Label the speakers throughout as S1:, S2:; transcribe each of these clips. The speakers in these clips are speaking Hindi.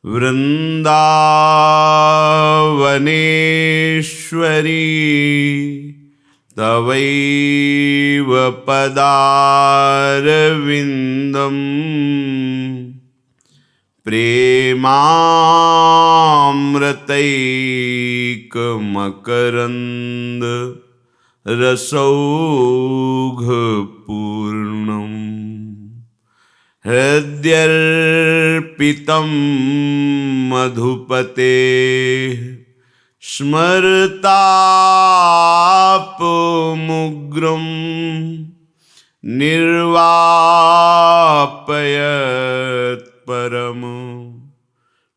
S1: वृन्दावनेश्वरी तवैव पदारविन्दम् प्रेमामृतैकमकरन्द रसौघपूर्णम् हृद्यर्पितं मधुपते स्मरतापमुग्रं निर्वापयत् परम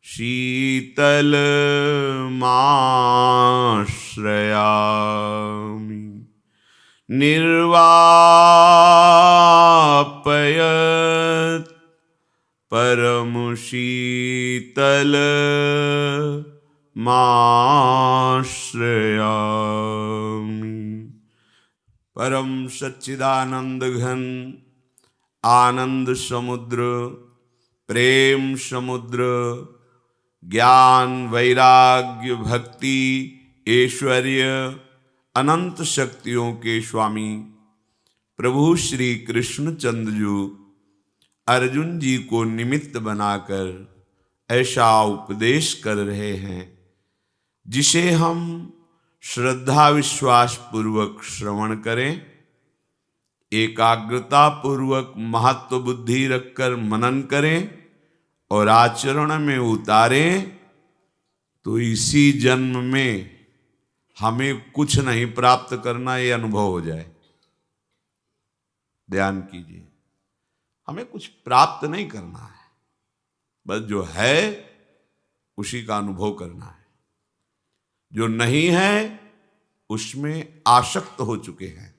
S1: शीतलमाश्रयामि निर्वापयत् परम शीतलमाश्रयामि। परम सच्चिदानंद घन आनंद समुद्र, प्रेम समुद्र, ज्ञान वैराग्य भक्ति ऐश्वर्य अनंत शक्तियों के स्वामी प्रभु श्री कृष्णचंद्र जी अर्जुन जी को निमित्त बनाकर ऐसा उपदेश कर रहे हैं जिसे हम श्रद्धा विश्वास पूर्वक श्रवण करें, एकाग्रता पूर्वक महत्व बुद्धि रखकर मनन करें और आचरण में उतारें तो इसी जन्म में हमें कुछ नहीं प्राप्त करना, ये अनुभव हो जाए। ध्यान कीजिए, हमें कुछ प्राप्त नहीं करना है, बस जो है उसी का अनुभव करना है। जो नहीं है उसमें आसक्त हो चुके हैं।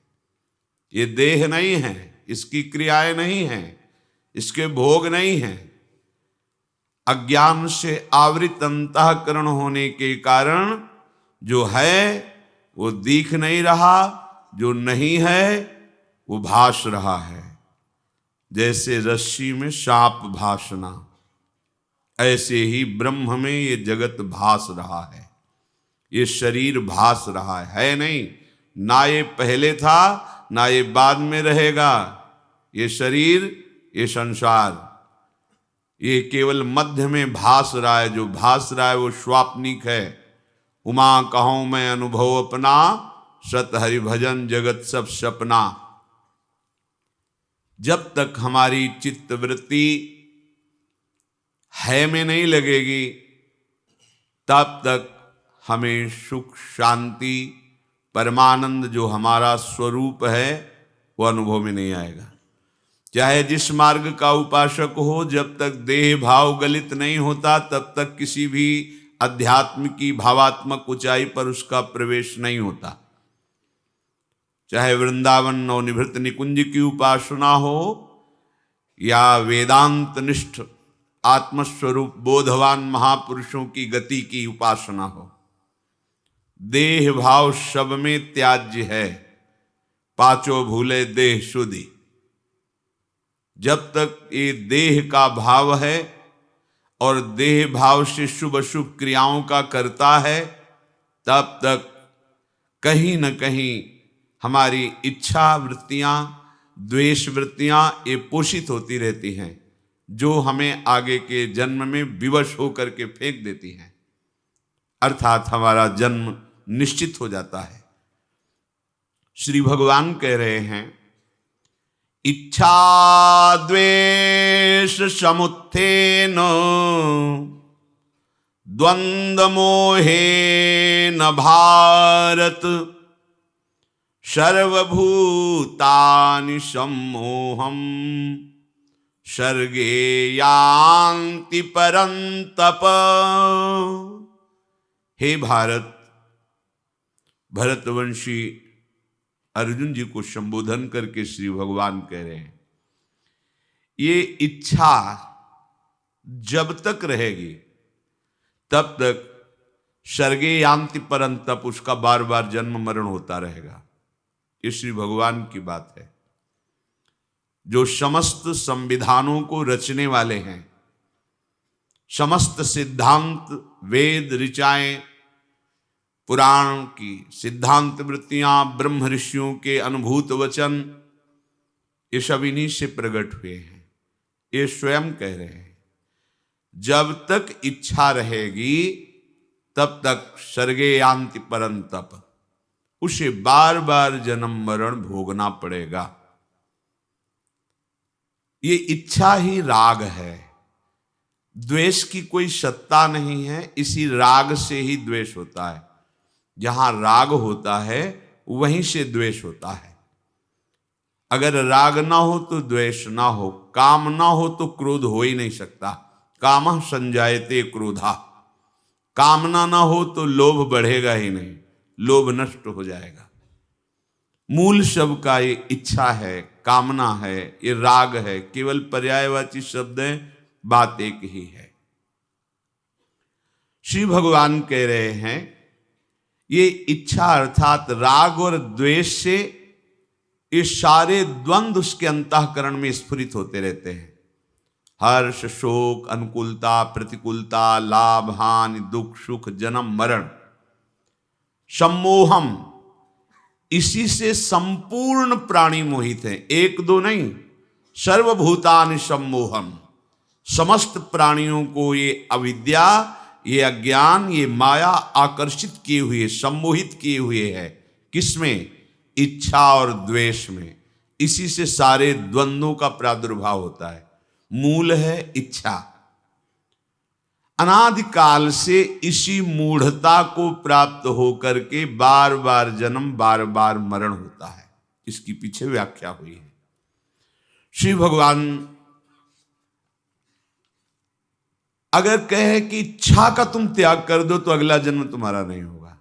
S1: ये देह नहीं है, इसकी क्रियाएं नहीं हैं, इसके भोग नहीं हैं। अज्ञान से आवृत अंतःकरण होने के कारण जो है वो दिख नहीं रहा, जो नहीं है वो भास रहा है। जैसे रस्सी में सांप भासना, ऐसे ही ब्रह्म में ये जगत भास रहा है, ये शरीर भास रहा है नहीं। ना ये पहले था ना ये बाद में रहेगा। ये शरीर, ये संसार, ये केवल मध्य में भास रहा है। जो भास रहा है वो स्वाप्निक है। उमा कहूं मैं अनुभव अपना, सत हरि भजन जगत सब सपना। जब तक हमारी चित्त वृत्ति है में नहीं लगेगी तब तक हमें सुख शांति परमानंद जो हमारा स्वरूप है वो अनुभव में नहीं आएगा। चाहे जिस मार्ग का उपासक हो, जब तक देह भाव गलित नहीं होता तब तक किसी भी अध्यात्म की भावात्मक ऊंचाई पर उसका प्रवेश नहीं होता। चाहे वृंदावन नवनिभृत निकुंज की उपासना हो या वेदांत निष्ठ आत्मस्वरूप बोधवान महापुरुषों की गति की उपासना हो, देह भाव सब में त्याज्य है। पांचों भूले देह शुद्धि। जब तक ये देह का भाव है और देह भाव से शुभ अशुभ क्रियाओं का करता है, तब तक कहीं न कहीं हमारी इच्छा वृत्तियां, द्वेष वृत्तियां ये पोषित होती रहती हैं, जो हमें आगे के जन्म में विवश होकर के फेंक देती हैं। अर्थात हमारा जन्म निश्चित हो जाता है। श्री भगवान कह रहे हैं, इच्छा द्वेष समुत्थेन द्वंद्व मोहेन भारत सर्वभूतानि सम्मोहम् सर्गे यान्ति परन्तप। हे भारत, भरतवंशी अर्जुन जी को संबोधन करके श्री भगवान कह रहे हैं, ये इच्छा जब तक रहेगी तब तक सर्गे यान्ति परन्तप, उसका बार बार जन्म मरण होता रहेगा। ये श्री भगवान की बात है, जो समस्त संविधानों को रचने वाले हैं, समस्त सिद्धांत, वेद ऋचाएं, पुराण की सिद्धांत वृत्तियां, ब्रह्म ऋषियों के अनुभूत वचन, ये सब इन्हीं से प्रकट हुए हैं। ये स्वयं कह रहे हैं जब तक इच्छा रहेगी तब तक सर्गे यान्ति परंतप, उसे बार बार जन्म मरण भोगना पड़ेगा। ये इच्छा ही राग है, द्वेष की कोई सत्ता नहीं है। इसी राग से ही द्वेष होता है। जहां राग होता है वहीं से द्वेष होता है। अगर राग ना हो तो द्वेष ना हो, काम ना हो तो क्रोध हो ही नहीं सकता। कामः संजायते क्रोधा, कामना ना हो तो लोभ बढ़ेगा ही नहीं, लोभ नष्ट हो जाएगा। मूल शब्द का ये इच्छा है, कामना है, ये राग है, केवल पर्यायवाची शब्द है, बात एक ही है। श्री भगवान कह रहे हैं ये इच्छा अर्थात राग और द्वेष से ये सारे द्वंद्व उसके अंतःकरण में स्फुरित होते रहते हैं। हर्ष, शोक, अनुकूलता, प्रतिकूलता, लाभ, हानि, दुख, सुख, जन्म, मरण, सम्मोहम, इसी से संपूर्ण प्राणी मोहित है। एक दो नहीं, सर्वभूतानि सम्मोहम, समस्त प्राणियों को ये अविद्या, ये अज्ञान, ये माया आकर्षित किए हुए, सम्मोहित किए हुए है। किसमें? इच्छा और द्वेष में। इसी से सारे द्वंद्वों का प्रादुर्भाव होता है। मूल है इच्छा। अनादिकाल से इसी मूढ़ता को प्राप्त होकर के बार बार जन्म, बार बार मरण होता है। इसकी पीछे व्याख्या हुई है। श्री भगवान अगर कहे कि इच्छा का तुम त्याग कर दो तो अगला जन्म तुम्हारा नहीं होगा।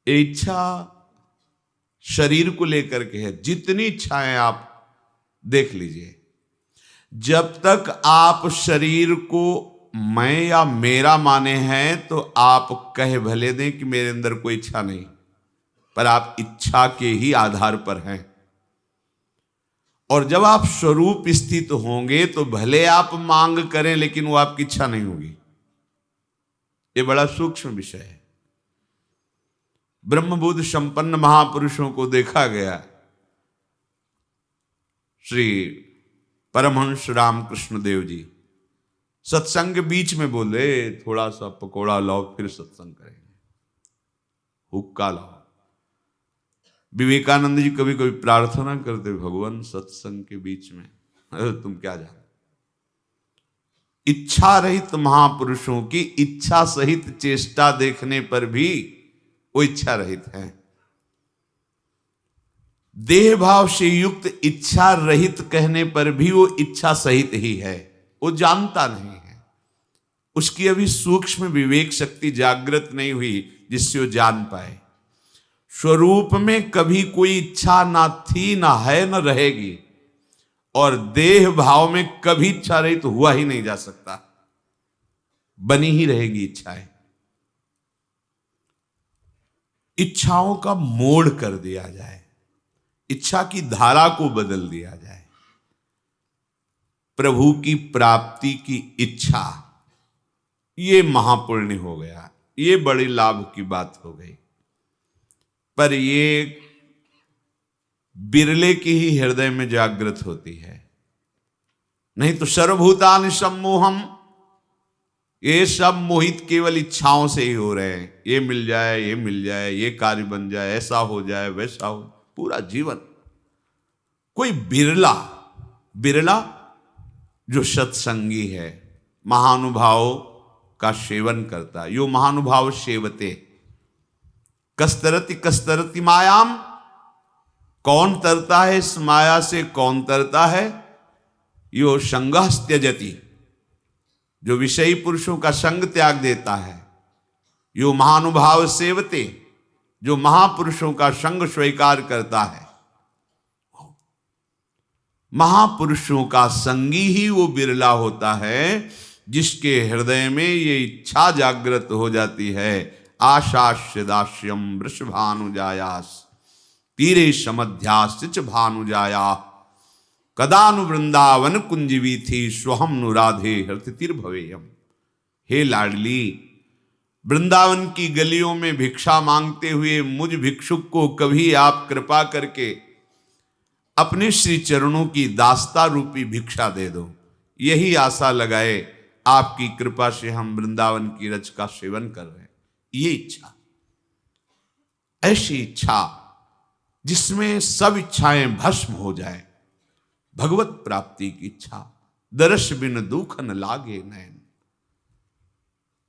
S1: ये इच्छा शरीर को लेकर के है। जितनी इच्छाएं आप देख लीजिए, जब तक आप शरीर को मैं या मेरा माने हैं तो आप कहे भले दें कि मेरे अंदर कोई इच्छा नहीं, पर आप इच्छा के ही आधार पर हैं। और जब आप स्वरूप स्थित होंगे तो भले आप मांग करें लेकिन वो आपकी इच्छा नहीं होगी। ये बड़ा सूक्ष्म विषय है। ब्रह्मबुद्ध संपन्न महापुरुषों को देखा गया। श्री परमहंस रामकृष्ण देव जी सत्संग के बीच में बोले, थोड़ा सा पकोड़ा लाओ फिर सत्संग करेंगे, हुक्का लाओ। विवेकानंद जी कभी कभी प्रार्थना करते, भगवान सत्संग के बीच में तुम क्या जानो। इच्छा रहित महापुरुषों की इच्छा सहित चेष्टा देखने पर भी वो इच्छा रहित है। देह भाव से युक्त इच्छा रहित कहने पर भी वो इच्छा सहित ही है। वो जानता नहीं है, उसकी अभी सूक्ष्म विवेक शक्ति जागृत नहीं हुई जिससे वो जान पाए। स्वरूप में कभी कोई इच्छा ना थी, ना है, न रहेगी। और देह भाव में कभी इच्छा रहित तो हुआ ही नहीं जा सकता, बनी ही रहेगी इच्छाएं। इच्छाओं का मोड़ कर दिया जाए, इच्छा की धारा को बदल दिया जाए। प्रभु की प्राप्ति की इच्छा, ये महापुण्य हो गया, ये बड़ी लाभ की बात हो गई। पर ये बिरले की ही हृदय में जागृत होती है। नहीं तो सर्वभूतानि सम्मोहम, ये सब मोहित केवल इच्छाओं से ही हो रहे हैं। ये मिल जाए, ये मिल जाए, ये कार्य बन जाए, ऐसा हो जाए, वैसा हो, पूरा जीवन। कोई बिरला जो सत्संगी है, महानुभाव का सेवन करता है। यो महानुभाव सेवते कस्तरति कस्तरति मायाम, कौन तरता है इस माया से, कौन तरता है? यो संगः त्यजति, जो विषयी पुरुषों का संग त्याग देता है। यो महानुभाव सेवते, जो महापुरुषों का संग स्वीकार करता है। महापुरुषों का संगी ही वो बिरला होता है जिसके हृदय में ये इच्छा जागृत हो जाती है। आशास्य दास्यम वृषभानुजायास तीरे समध्यास्च भानुजाया, कदानु वृंदावन कुंजवी थी स्वहम नु राधे हृतिर्भवेयम। हे लाडली, वृंदावन की गलियों में भिक्षा मांगते हुए मुझ भिक्षुक को कभी आप कृपा करके अपने श्री चरणों की दास्ता रूपी भिक्षा दे दो। यही आशा लगाए आपकी कृपा से हम वृंदावन की रज का सेवन कर रहे हैं। ये इच्छा, ऐसी इच्छा जिसमें सब इच्छाएं भस्म हो जाए, भगवत प्राप्ति की इच्छा। दर्श बिन दुख न लागे नैन,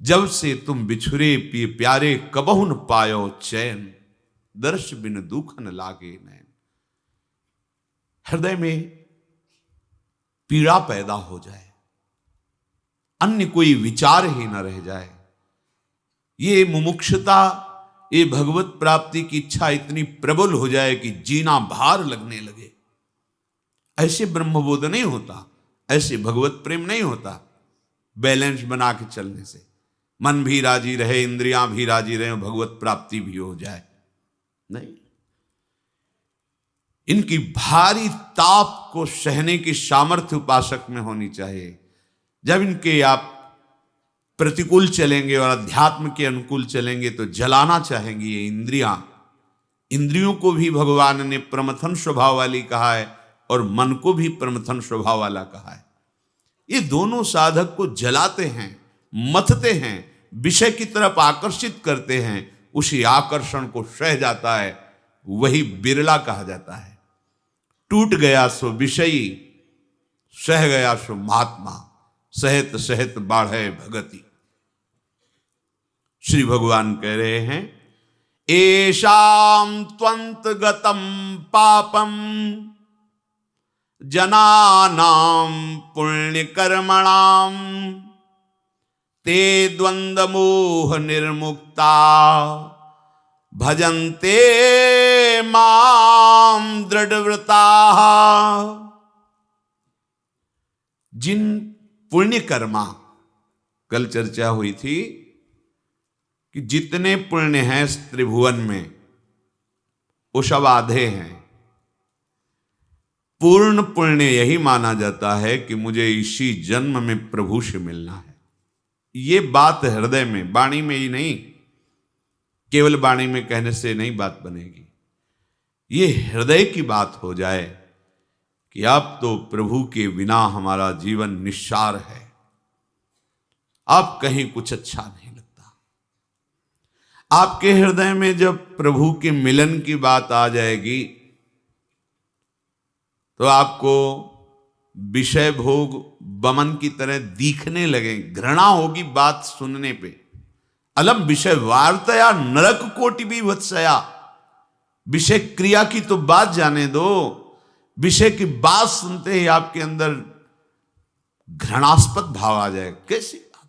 S1: जब से तुम बिछुरे प्यारे कबहु न पायो चैन। दर्श बिन दुख न लागे नैन, हृदय में पीड़ा पैदा हो जाए, अन्य कोई विचार ही न रह जाए। ये मुमुक्षुता, ये भगवत प्राप्ति की इच्छा इतनी प्रबल हो जाए कि जीना भार लगने लगे। ऐसे ब्रह्मबोध नहीं होता, ऐसे भगवत प्रेम नहीं होता। बैलेंस बना के चलने से मन भी राजी रहे, इंद्रियां भी राजी रहे, भगवत प्राप्ति भी हो जाए। नहीं, इनकी भारी ताप को सहने की सामर्थ्य उपासक में होनी चाहिए। जब इनके आप प्रतिकूल चलेंगे और अध्यात्म के अनुकूल चलेंगे तो जलाना चाहेंगी ये इंद्रियां। इंद्रियों को भी भगवान ने प्रमथन स्वभाव वाली कहा है और मन को भी प्रमथन स्वभाव वाला कहा है। ये दोनों साधक को जलाते हैं, मथते हैं, विषय की तरफ आकर्षित करते हैं। उसी आकर्षण को सह जाता है, वही बिरला कहा जाता है। टूट गया सो विषयी, सह गया सो महात्मा। सहत सहत बाढ़े भगति। श्री भगवान कह रहे हैं, एषाम त्वंत गतम पापम जनानाम पुण्य कर्मणाम ते द्वंद्व मोह निर्मुक्ता भजन्ते माम दृढ़व्रता। जिन पुण्य कर्मा, कल चर्चा हुई थी कि जितने पुण्य हैं इस त्रिभुवन में वो सब आधे हैं। पूर्ण पुण्य यही माना जाता है कि मुझे इसी जन्म में प्रभु से मिलना है। ये बात हृदय में, वाणी में ही नहीं, केवल वाणी में कहने से नहीं बात बनेगी। ये हृदय की बात हो जाए कि अब तो प्रभु के बिना हमारा जीवन निस्सार है, अब कहीं कुछ अच्छा नहीं लगता। आपके हृदय में जब प्रभु के मिलन की बात आ जाएगी तो आपको विषय भोग बमन की तरह दिखने लगे, घृणा होगी बात सुनने पे। अलम विषय वार्तया नरक कोटि भी वत्सया। विषय क्रिया की तो बात जाने दो, विषय की बात सुनते ही आपके अंदर घृणास्पद भाव आ जाए। कैसी बात?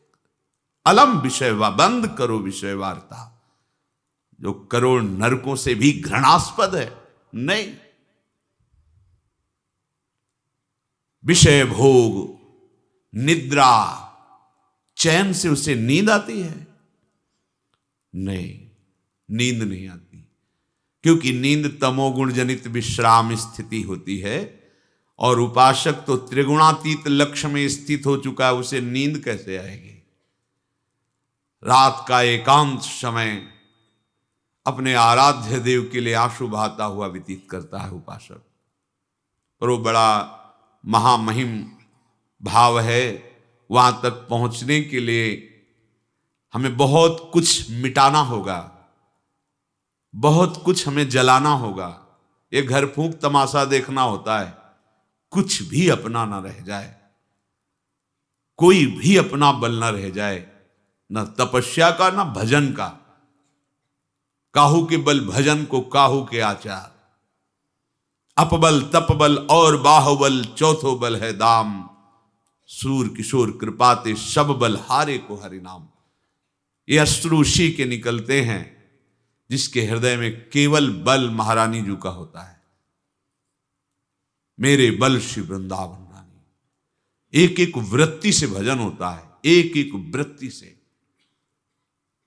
S1: अलम विषय बंद करो विषय वार्ता, जो करोड़ नरकों से भी घृणास्पद है। नहीं, विषय भोग, निद्रा, चैन से उसे नींद आती है? नहीं, नींद नहीं आती, क्योंकि नींद तमोगुण जनित विश्राम स्थिति होती है और उपासक तो त्रिगुणातीत लक्ष्य में स्थित हो चुका है, उसे नींद कैसे आएगी? रात का एकांत समय अपने आराध्य देव के लिए आंसू बहाता हुआ व्यतीत करता है उपासक। और वो बड़ा महामहिम भाव है। वहां तक पहुंचने के लिए हमें बहुत कुछ मिटाना होगा, बहुत कुछ हमें जलाना होगा। ये घर फूंक तमाशा देखना होता है, कुछ भी अपना ना रह जाए, कोई भी अपना बल ना रह जाए, न तपस्या का न भजन का। काहू के बल भजन को काहू के आचार। अपबल तपबल और बाहुबल चौथो बल है दाम। सूर किशोर कृपाते सब बल हारे को हरि नाम। ये अश्रु उसी के निकलते हैं जिसके हृदय में केवल बल महारानी जी का होता है। मेरे बल श्री वृंदावन रानी। एक एक वृत्ति से भजन होता है, एक एक वृत्ति से।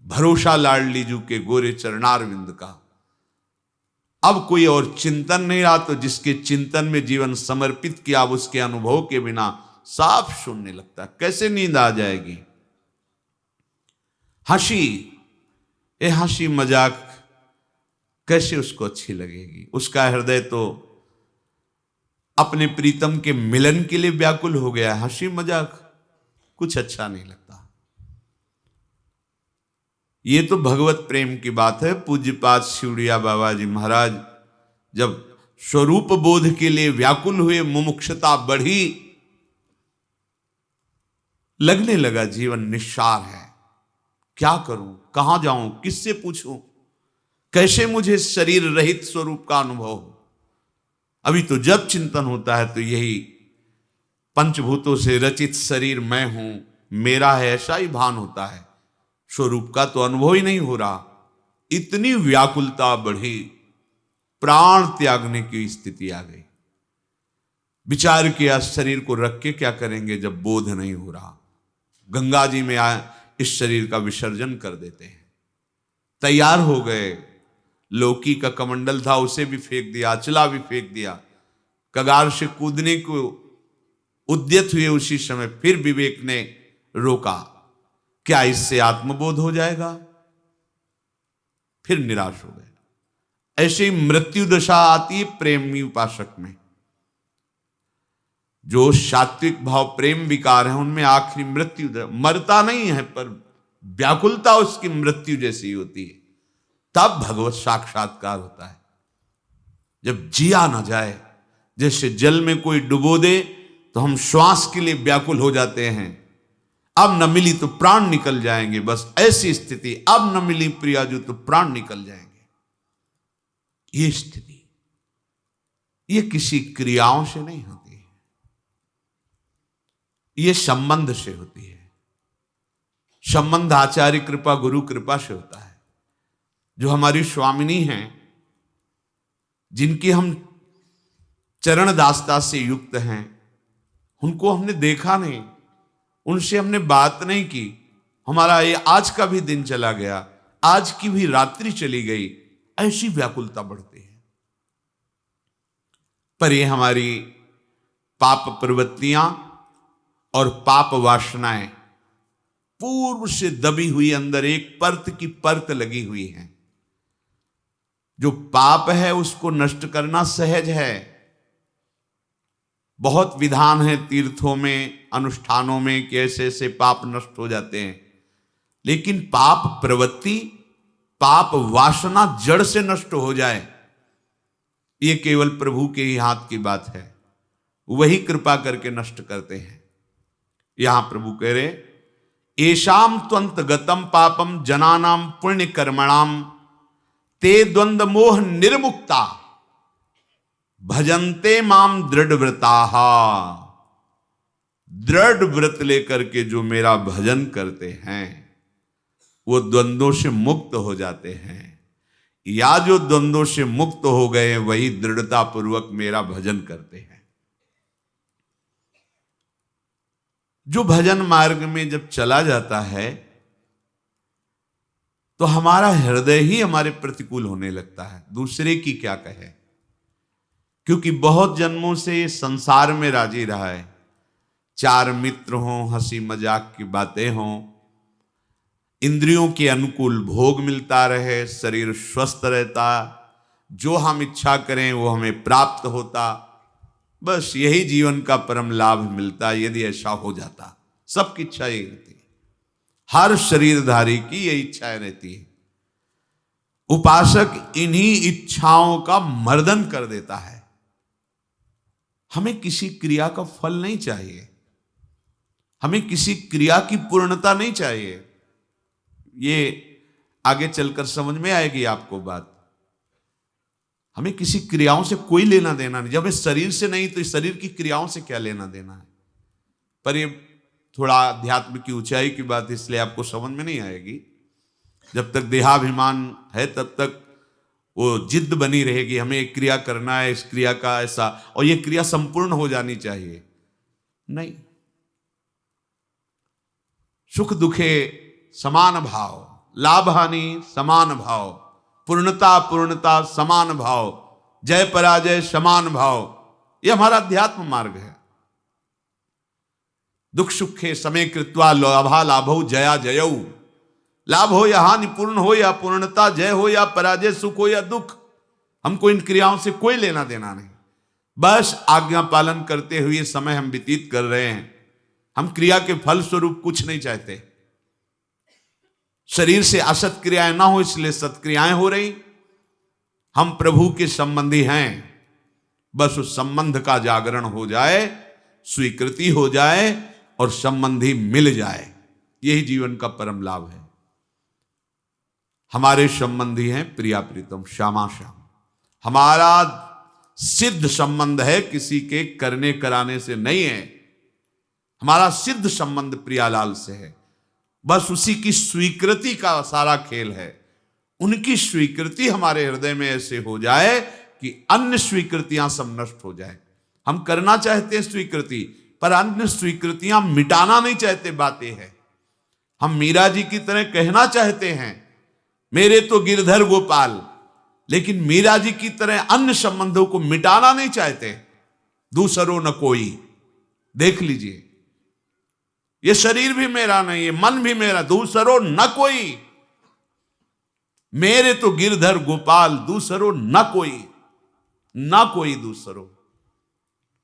S1: भरोसा लाडली जू के गोरे चरणारविंद का, अब कोई और चिंतन नहीं रहा, तो जिसके चिंतन में जीवन समर्पित किया, अब उसके अनुभव के बिना साफ शून्य लगता। कैसे नींद आ जाएगी? हंसी, ये हंसी मजाक कैसे उसको अच्छी लगेगी? उसका हृदय तो अपने प्रीतम के मिलन के लिए व्याकुल हो गया। हंसी मजाक कुछ अच्छा नहीं लगता। ये तो भगवत प्रेम की बात है। पूज्यपाद शिवड़िया बाबा जी महाराज जब स्वरूप बोध के लिए व्याकुल हुए, मुमुक्षुता बढ़ी, लगने लगा जीवन निस्सार है, क्या करूं, कहां जाऊं, किससे पूछूं, कैसे मुझे शरीर रहित स्वरूप का अनुभव हो? अभी तो जब चिंतन होता है तो यही पंचभूतों से रचित शरीर मैं हूं, मेरा है, ऐसा ही भान होता है। स्वरूप का तो अनुभव ही नहीं हो रहा। इतनी व्याकुलता बढ़ी, प्राण त्यागने की स्थिति आ गई। विचार किया, शरीर को रख के क्या करेंगे जब बोध नहीं हो रहा? गंगा जी में इस शरीर का विसर्जन कर देते हैं। तैयार हो गए, लौकी का कमंडल था उसे भी फेंक दिया, अचला भी फेंक दिया, कगार से कूदने को उद्यत हुए। उसी समय फिर विवेक ने रोका, क्या इससे आत्मबोध हो जाएगा? फिर निराश हो गए। ऐसे ही मृत्यु दशा आती है प्रेमी उपासक में। जो सात्विक भाव प्रेम विकार है उनमें आखिरी मृत्यु, मरता नहीं है पर व्याकुलता उसकी मृत्यु जैसी होती है। तब भगवत साक्षात्कार होता है, जब जिया ना जाए। जैसे जल में कोई डुबो दे तो हम श्वास के लिए व्याकुल हो जाते हैं, अब न मिली तो प्राण निकल जाएंगे, बस ऐसी स्थिति। अब न मिली प्रियाजू तो प्राण निकल जाएंगे। ये स्थिति, ये किसी क्रियाओं से नहीं होती है, ये संबंध से होती है। संबंध आचार्य कृपा, गुरु कृपा से होता है। जो हमारी स्वामिनी हैं, जिनकी हम चरण दासता से युक्त हैं, उनको हमने देखा नहीं, उनसे हमने बात नहीं की, हमारा ये आज का भी दिन चला गया, आज की भी रात्रि चली गई, ऐसी व्याकुलता बढ़ती है। पर ये हमारी पाप प्रवृत्तियां और पाप वासनाएं पूर्व से दबी हुई अंदर एक परत की परत लगी हुई है। जो पाप है उसको नष्ट करना सहज है। बहुत विधान है तीर्थों में, अनुष्ठानों में कि ऐसे ऐसे पाप नष्ट हो जाते हैं, लेकिन पाप प्रवृत्ति, पाप वासना जड़ से नष्ट हो जाए, ये केवल प्रभु के ही हाथ की बात है। वही कृपा करके नष्ट करते हैं। यहां प्रभु कह रहे, एशाम त्वंत गतम पापम जनानाम पुण्य कर्मणाम ते द्वंद्व मोह निर्मुक्ता भजन्ते माम दृढ़ व्रताहा। दृढ़ व्रत लेकर के जो मेरा भजन करते हैं वो द्वंद्वों से मुक्त हो जाते हैं, या जो द्वंद्वों से मुक्त हो गए वही दृढ़ता पूर्वक मेरा भजन करते हैं। जो भजन मार्ग में जब चला जाता है तो हमारा हृदय ही हमारे प्रतिकूल होने लगता है, दूसरे की क्या कहे। क्योंकि बहुत जन्मों से संसार में राजी रहा है, चार मित्र हों, हंसी मजाक की बातें हों, इंद्रियों के अनुकूल भोग मिलता रहे, शरीर स्वस्थ रहता, जो हम इच्छा करें वो हमें प्राप्त होता, बस यही जीवन का परम लाभ मिलता। यदि ऐसा हो जाता, सबकी इच्छा यही रहती है, हर शरीरधारी की यही इच्छाएं रहती है। उपासक इन्हीं इच्छाओं का मर्दन कर देता है। हमें किसी क्रिया का फल नहीं चाहिए, हमें किसी क्रिया की पूर्णता नहीं चाहिए। ये आगे चलकर समझ में आएगी आपको बात। हमें किसी क्रियाओं से कोई लेना देना नहीं। जब इस शरीर से नहीं तो इस शरीर की क्रियाओं से क्या लेना देना है। पर ये थोड़ा अध्यात्म की ऊंचाई की बात, इसलिए आपको समझ में नहीं आएगी। जब तक देहाभिमान है तब तक वो जिद बनी रहेगी, हमें एक क्रिया करना है, इस क्रिया का ऐसा, और ये क्रिया संपूर्ण हो जानी चाहिए। नहीं, सुख दुखे समान भाव, लाभ हानि समान भाव, पूर्णता पूर्णता समान भाव, जय पराजय समान भाव, यह हमारा अध्यात्म मार्ग है। दुख सुखे समय कृत्वा लाभा लाभौ जया जयौ, लाभ हो या हानि, पूर्ण हो या पूर्णता, जय हो या पराजय, सुख हो या दुख, हमको इन क्रियाओं से कोई लेना देना नहीं। बस आज्ञा पालन करते हुए समय हम व्यतीत कर रहे हैं। हम क्रिया के फल स्वरूप कुछ नहीं चाहते। शरीर से असत क्रियाएं ना हो इसलिए सत्क्रियाएं हो रही। हम प्रभु के संबंधी हैं, बस उस संबंध का जागरण हो जाए, स्वीकृति हो जाए और संबंधी मिल जाए, यही जीवन का परम लाभ है। हमारे संबंधी हैं प्रिया प्रीतम श्यामा श्याम, हमारा सिद्ध संबंध है, किसी के करने कराने से नहीं है। हमारा सिद्ध संबंध प्रियालाल से है, बस उसी की स्वीकृति का सारा खेल है। उनकी स्वीकृति हमारे हृदय में ऐसे हो जाए कि अन्य स्वीकृतियां सब नष्ट हो जाए। हम करना चाहते हैं स्वीकृति, पर अन्य स्वीकृतियां मिटाना नहीं चाहते, बातें हैं। हम मीरा जी की तरह कहना चाहते हैं मेरे तो गिरधर गोपाल, लेकिन मीरा जी की तरह अन्य संबंधों को मिटाना नहीं चाहते। दूसरों न कोई, देख लीजिए, ये शरीर भी मेरा नहीं है, मन भी मेरा, दूसरों न कोई, मेरे तो गिरधर गोपाल, दूसरों न कोई, न कोई दूसरों।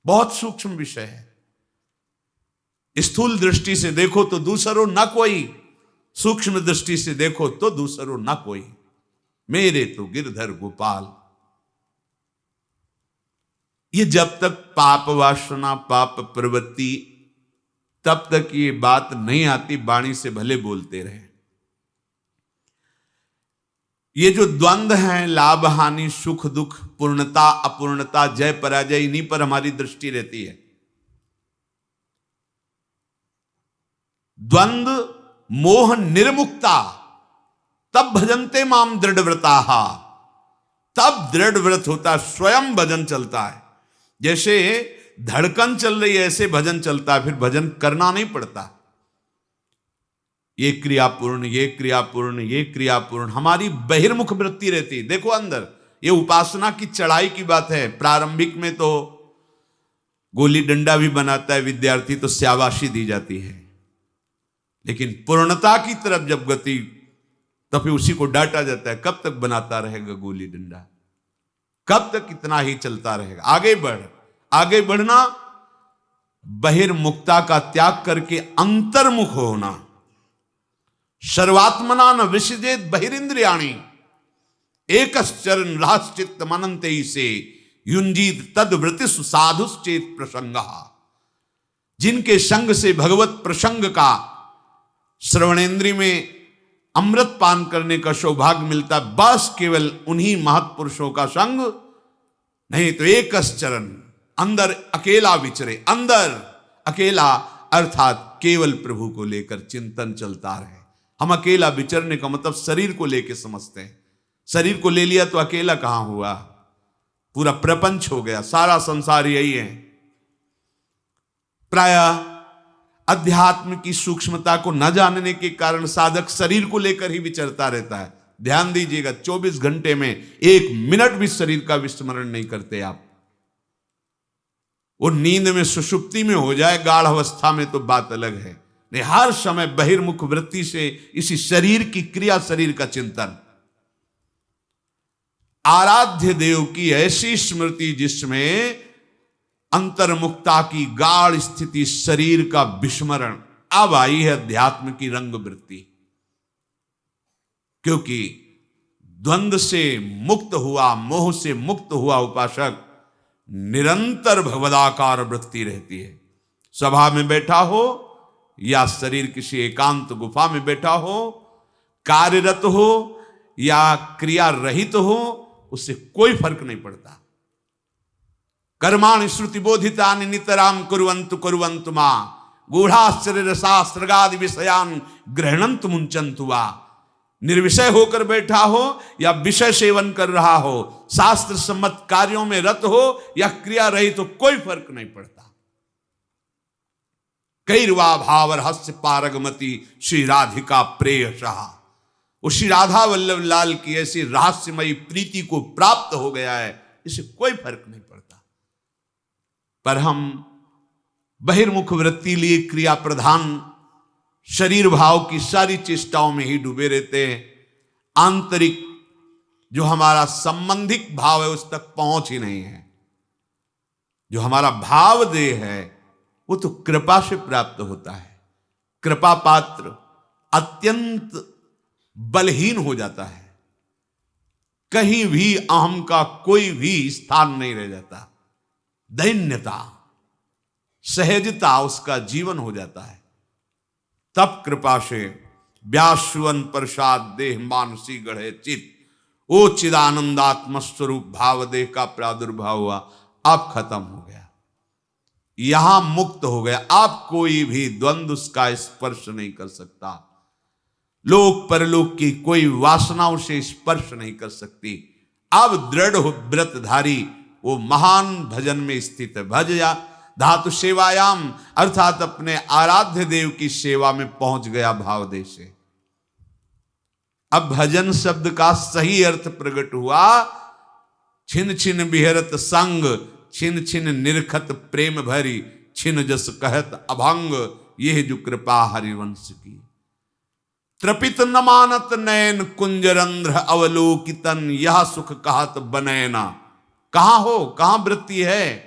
S1: बहुत सूक्ष्म विषय है। स्थूल दृष्टि से देखो तो दूसरों न कोई, सूक्ष्म दृष्टि से देखो तो दूसरों न कोई, मेरे तो गिरधर गोपाल। ये जब तक पाप वासना, पाप प्रवृत्ति, तब तक ये बात नहीं आती, वाणी से भले बोलते रहे। ये जो द्वंद्व हैं, लाभ हानि, सुख दुख, पूर्णता अपूर्णता, जय पराजय, इन्हीं पर हमारी दृष्टि रहती है। द्वंद्व मोह निर्मुक्ता तब भजनते माम दृढ़व्रता, तब दृढ़ व्रत होता, स्वयं भजन चलता है। जैसे धड़कन चल रही है ऐसे भजन चलता है, फिर भजन करना नहीं पड़ता। ये क्रियापूर्ण, ये क्रियापूर्ण, ये क्रियापूर्ण, हमारी बहिर्मुख वृत्ति रहती। देखो अंदर, ये उपासना की चढ़ाई की बात है। प्रारंभिक में तो गोली डंडा भी बनाता है विद्यार्थी तो शाबाशी दी जाती है, लेकिन पूर्णता की तरफ जब गति, तो फिर उसी को डांटा जाता है। कब तक बनाता रहेगा गोली डंडा, कब तक इतना ही चलता रहेगा? आगे बढ़, आगे बढ़ना, बहिर्मुखता का त्याग करके अंतर्मुख होना। सर्वात्मना न विसृजेत बहिरिंद्रियाणि, एकश्चरण राश्चित्त मनन्ते से युंजीत तद वृत्तिषु साधुश्चेत प्रसंगः। जिनके संग से भगवत प्रसंग का, श्रवणेन्द्रिय में अमृत पान करने का सौभाग्य मिलता, बस केवल उन्हीं महत्पुरुषों का संग। नहीं तो एकश्चरण, अंदर अकेला विचरे, अंदर अकेला अर्थात केवल प्रभु को लेकर चिंतन चलता रहे। हम अकेला विचरने का मतलब शरीर को लेकर समझते हैं। शरीर को ले लिया तो अकेला कहां हुआ, पूरा प्रपंच हो गया, सारा संसार यही है। प्रायः अध्यात्म की सूक्ष्मता को न जानने के कारण साधक शरीर को लेकर ही विचरता रहता है। ध्यान दीजिएगा, 24 घंटे में 1 मिनट भी शरीर का विस्मरण नहीं करते आप। वो नींद में, सुषुप्ति में हो जाए, गाढ़ अवस्था में तो बात अलग है, नहीं हर समय बहिर्मुख वृत्ति से इसी शरीर की क्रिया, शरीर का चिंतन। आराध्य देव की ऐसी स्मृति जिसमें अंतर्मुखता की गाढ़ स्थिति, शरीर का विस्मरण, अब आई है अध्यात्म की रंग वृत्ति। क्योंकि द्वंद्व से मुक्त हुआ, मोह से मुक्त हुआ उपासक निरंतर भगवदाकार वृत्ति रहती है। सभा में बैठा हो या शरीर किसी एकांत गुफा में बैठा हो, कार्यरत हो या क्रिया रहित हो, उससे कोई फर्क नहीं पड़ता। कर्माणि श्रुति बोधितानि नितराम कुर्वन्तु कुर्वन्तु मा गूढ़ाश्चर्य रसास्त्रगादि विषयान गृह्णन्तु मुञ्चन्तु वा। निर्विषय होकर बैठा हो या विषय सेवन कर रहा हो, शास्त्र सम्मत कार्यों में रत हो या क्रिया रही, तो कोई फर्क नहीं पड़ता। कैर्वा भाव रहस्य पारगमति श्री राधिका प्रेयसः। वो श्री राधा वल्लभ लाल की ऐसी रहस्यमयी प्रीति को प्राप्त हो गया है, इससे कोई फर्क नहीं पड़ता। पर हम बहिर्मुख वृत्ति लिए क्रिया प्रधान शरीर भाव की सारी चेष्टाओं में ही डूबे रहते हैं। आंतरिक जो हमारा संबंधिक भाव है उस तक पहुंच ही नहीं है। जो हमारा भाव देह है वो तो कृपा से प्राप्त होता है। कृपा पात्र अत्यंत बलहीन हो जाता है, कहीं भी अहम का कोई भी स्थान नहीं रह जाता। दैन्यता, सहजता उसका जीवन हो जाता है। तब कृपा से व्यासुवन प्रसाद देह मानसी गढ़े चित, ओ चिदानंदात्म स्वरूप भाव देह का प्रादुर्भाव हुआ, अब खत्म हो गया, यहां मुक्त हो गया। आप कोई भी द्वंद्व उसका स्पर्श नहीं कर सकता। लोक परलोक की कोई वासनाओं से स्पर्श नहीं कर सकती। अब दृढ़ व्रतधारी वो महान भजन में स्थित है। भजया धातु सेवायाम, अर्थात अपने आराध्य देव की सेवा में पहुंच गया भावदेह से। अब भजन शब्द का सही अर्थ प्रकट हुआ। छिन छिन बिहरत संग, छिन छिन निरखत प्रेम भरी, छिन जस कहत अभंग, यह जो कृपा हरिवंश की। त्रपित न मानत नयन कुंजरंध्र अवलोकितन, यह सुख कहत बनैना। कहां हो, कहां वृत्ति है?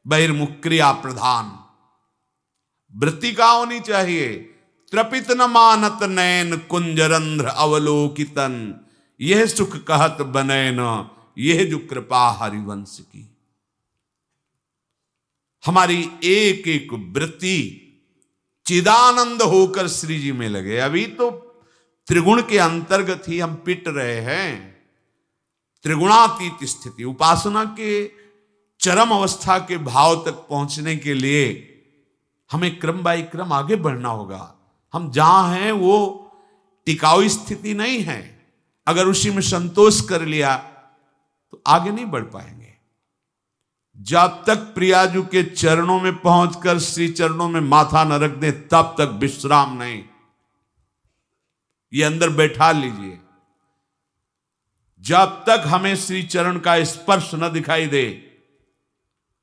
S1: बहिर्मुख क्रिया प्रधान वृत्ति कहां होनी चाहिए? त्रपित न मानत नयन कुंजरंध्र अवलोकितन, यह सुख कहत बनैना, यह जो कृपा हरिवंश की। हमारी एक एक वृत्ति चिदानंद होकर श्री जी में लगे। अभी तो त्रिगुण के अंतर्गत ही हम पिट रहे हैं। त्रिगुणातीत स्थिति, उपासना के चरम अवस्था के भाव तक पहुंचने के लिए हमें क्रम बाय क्रम आगे बढ़ना होगा। हम जहां हैं वो टिकाऊ स्थिति नहीं है। अगर उसी में संतोष कर लिया तो आगे नहीं बढ़ पाएंगे। जब तक प्रियाजू के चरणों में पहुंचकर श्री चरणों में माथा न रख दे तब तक विश्राम नहीं। ये अंदर बैठा लीजिए। जब तक हमें श्री चरण का स्पर्श न दिखाई दे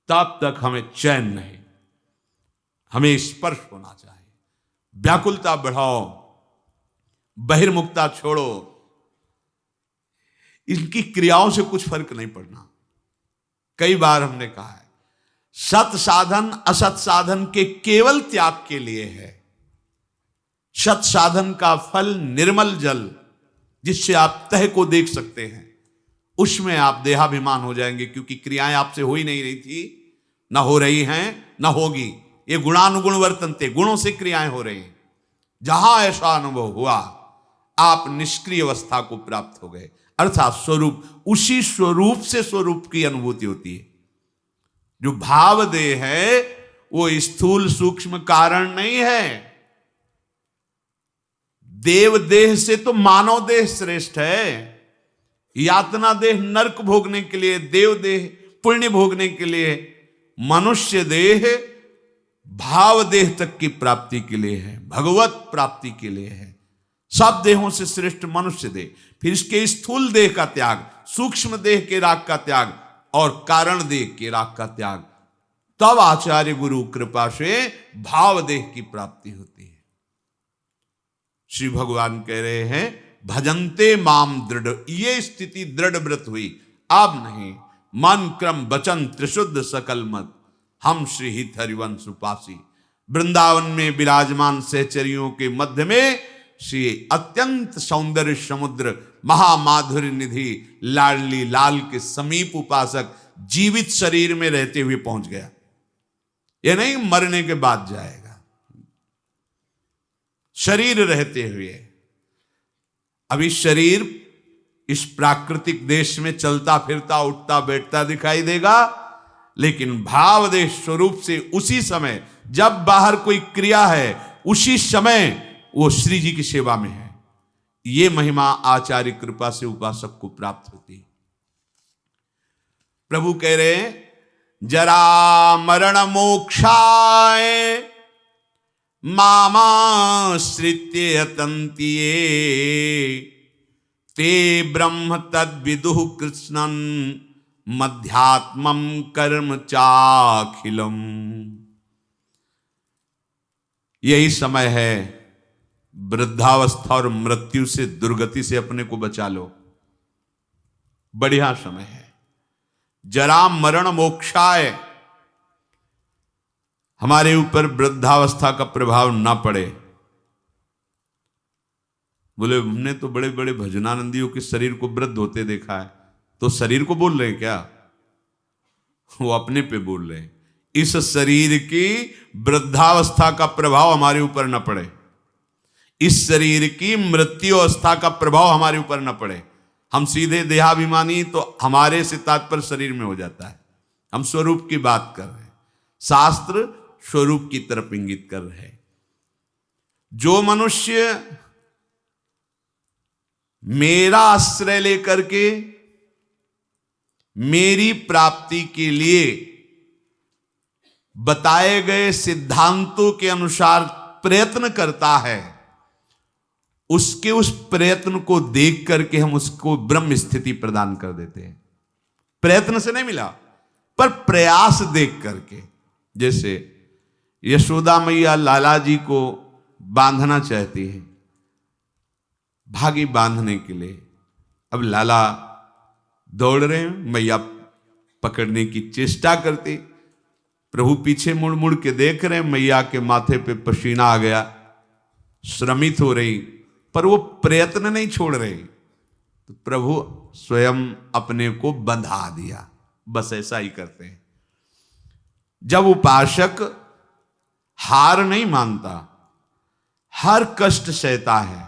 S1: तब तक हमें चैन नहीं। हमें स्पर्श होना चाहिए। व्याकुलता बढ़ाओ, बहिर्मुखता छोड़ो। इनकी क्रियाओं से कुछ फर्क नहीं पड़ना। कई बार हमने कहा है, सत साधन असत साधन के केवल त्याग के लिए है। सत साधन का फल निर्मल जल, जिससे आप तह को देख सकते हैं, उसमें आप देहाभिमान हो जाएंगे, क्योंकि क्रियाएं आपसे हो ही नहीं रही थी, ना हो रही हैं, ना होगी। ये गुणानुगुण वर्तनते, गुणों से क्रियाएं हो रही हैं। जहां ऐसा अनुभव हुआ आप निष्क्रिय अवस्था को प्राप्त हो गए, अर्थात स्वरूप, उसी स्वरूप से स्वरूप की अनुभूति होती है। जो भाव देह है वो स्थूल सूक्ष्म कारण नहीं है। देव देह से तो मानव देह श्रेष्ठ है। यातना देह नरक भोगने के लिए, देव देह पुण्य भोगने के लिए, मनुष्य देह भाव देह तक की प्राप्ति के लिए है, भगवत प्राप्ति के लिए है। सब देहों से श्रेष्ठ मनुष्य देह, फिर इसके स्थूल देह का त्याग, सूक्ष्म देह के राग का त्याग और कारण देह के राग का त्याग, तब आचार्य गुरु कृपा से भाव देह की प्राप्ति होती है। श्री भगवान कह रहे हैं भजन्ते माम दृढ़, ये स्थिति दृढ़ व्रत हुई। अब नहीं, मन क्रम वचन त्रिशुद्ध सकल मत, हम श्री हित हरिवंश उपासी। वृंदावन में विराजमान सहचरियों के मध्य में श्री अत्यंत सौंदर्य समुद्र महामाधुर्य निधि लाडली लाल के समीप उपासक जीवित शरीर में रहते हुए पहुंच गया। यह नहीं मरने के बाद जाएगा, शरीर रहते हुए। अभी शरीर इस प्राकृतिक देश में चलता फिरता उठता बैठता दिखाई देगा, लेकिन भाव देह स्वरूप से उसी समय जब बाहर कोई क्रिया है उसी समय वो श्री जी की सेवा में है। ये महिमा आचार्य कृपा से उपासक को प्राप्त होती है। प्रभु कह रहे हैं जरा मरण मोक्षाय मामाश्रित्य तंतिये, ते ब्रह्म तद्विदुः कृत्स्नन् मध्यात्मम कर्म चाखिलम। यही समय है, वृद्धावस्था और मृत्यु से, दुर्गति से अपने को बचा लो। बढ़िया समय है। जरा मरण मोक्षाय, हमारे ऊपर वृद्धावस्था का प्रभाव ना पड़े। बोले हमने तो बड़े बड़े भजनानंदियों के शरीर को वृद्ध होते देखा है। तो शरीर को बोल रहे हैं क्या? वो अपने पे बोल रहे हैं। इस शरीर की वृद्धावस्था का प्रभाव हमारे ऊपर न पड़े, इस शरीर की मृत्यु अवस्था का प्रभाव हमारे ऊपर न पड़े। हम सीधे देहाभिमानी तो हमारे से तात्पर्य शरीर में हो जाता है। हम स्वरूप की बात कर रहे हैं, शास्त्र स्वरूप की तरफ इंगित कर रहे हैं। जो मनुष्य मेरा आश्रय लेकर के मेरी प्राप्ति के लिए बताए गए सिद्धांतों के अनुसार प्रयत्न करता है, उसके उस प्रयत्न को देख करके हम उसको ब्रह्म स्थिति प्रदान कर देते हैं। प्रयत्न से नहीं मिला, पर प्रयास देख करके। जैसे यशोदा मैया लाला जी को बांधना चाहती है, भागी बांधने के लिए। अब लाला दौड़ रहे हैं, मैया पकड़ने की चेष्टा करती, प्रभु पीछे मुड़ मुड़ के देख रहे हैं, मैया के माथे पे पसीना आ गया, श्रमित हो रही, पर वो प्रयत्न नहीं छोड़ रही। तो प्रभु स्वयं अपने को बंधा दिया। बस ऐसा ही करते हैं। जब उपासक हार नहीं मानता, हर कष्ट सहता है,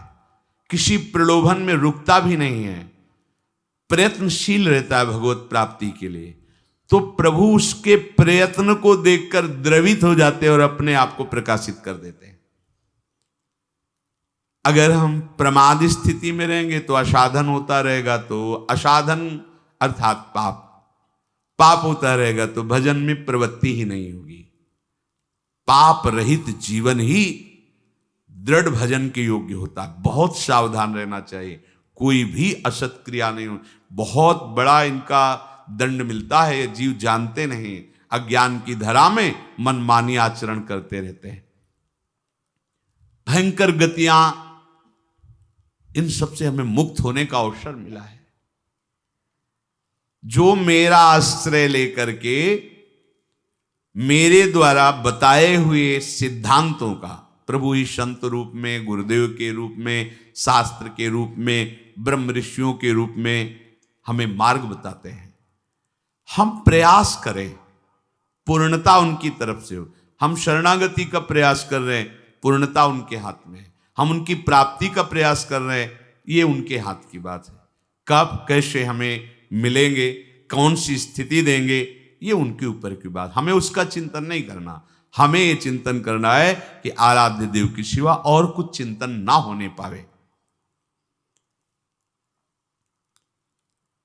S1: किसी प्रलोभन में रुकता भी नहीं है, प्रयत्नशील रहता है भगवत प्राप्ति के लिए, तो प्रभु उसके प्रयत्न को देखकर द्रवित हो जाते हैं और अपने आप को प्रकाशित कर देते हैं। अगर हम प्रमाद स्थिति में रहेंगे तो असाधन होता रहेगा, तो असाधन अर्थात पाप, पाप होता रहेगा तो भजन में प्रवृत्ति ही नहीं होगी। पाप रहित जीवन ही दृढ़ भजन के योग्य होता है। बहुत सावधान रहना चाहिए, कोई भी असत क्रिया नहीं हो। बहुत बड़ा इनका दंड मिलता है, ये जीव जानते नहीं, अज्ञान की धरा में मनमानी आचरण करते रहते हैं। भयंकर गतियां, इन सबसे हमें मुक्त होने का अवसर मिला है। जो मेरा आश्रय लेकर के मेरे द्वारा बताए हुए सिद्धांतों का, प्रभु ही संत रूप में, गुरुदेव के रूप में, शास्त्र के रूप में, ब्रह्म ऋषियों के रूप में हमें मार्ग बताते हैं, हम प्रयास करें, पूर्णता उनकी तरफ से हो। हम शरणागति का प्रयास कर रहे हैं, पूर्णता उनके हाथ में है। हम उनकी प्राप्ति का प्रयास कर रहे हैं, ये उनके हाथ की बात है। कब कैसे हमें मिलेंगे, कौन सी स्थिति देंगे, ये उनके ऊपर की बात। हमें उसका चिंतन नहीं करना, हमें ये चिंतन करना है कि आराध्य देव के सिवा और कुछ चिंतन ना होने पावे।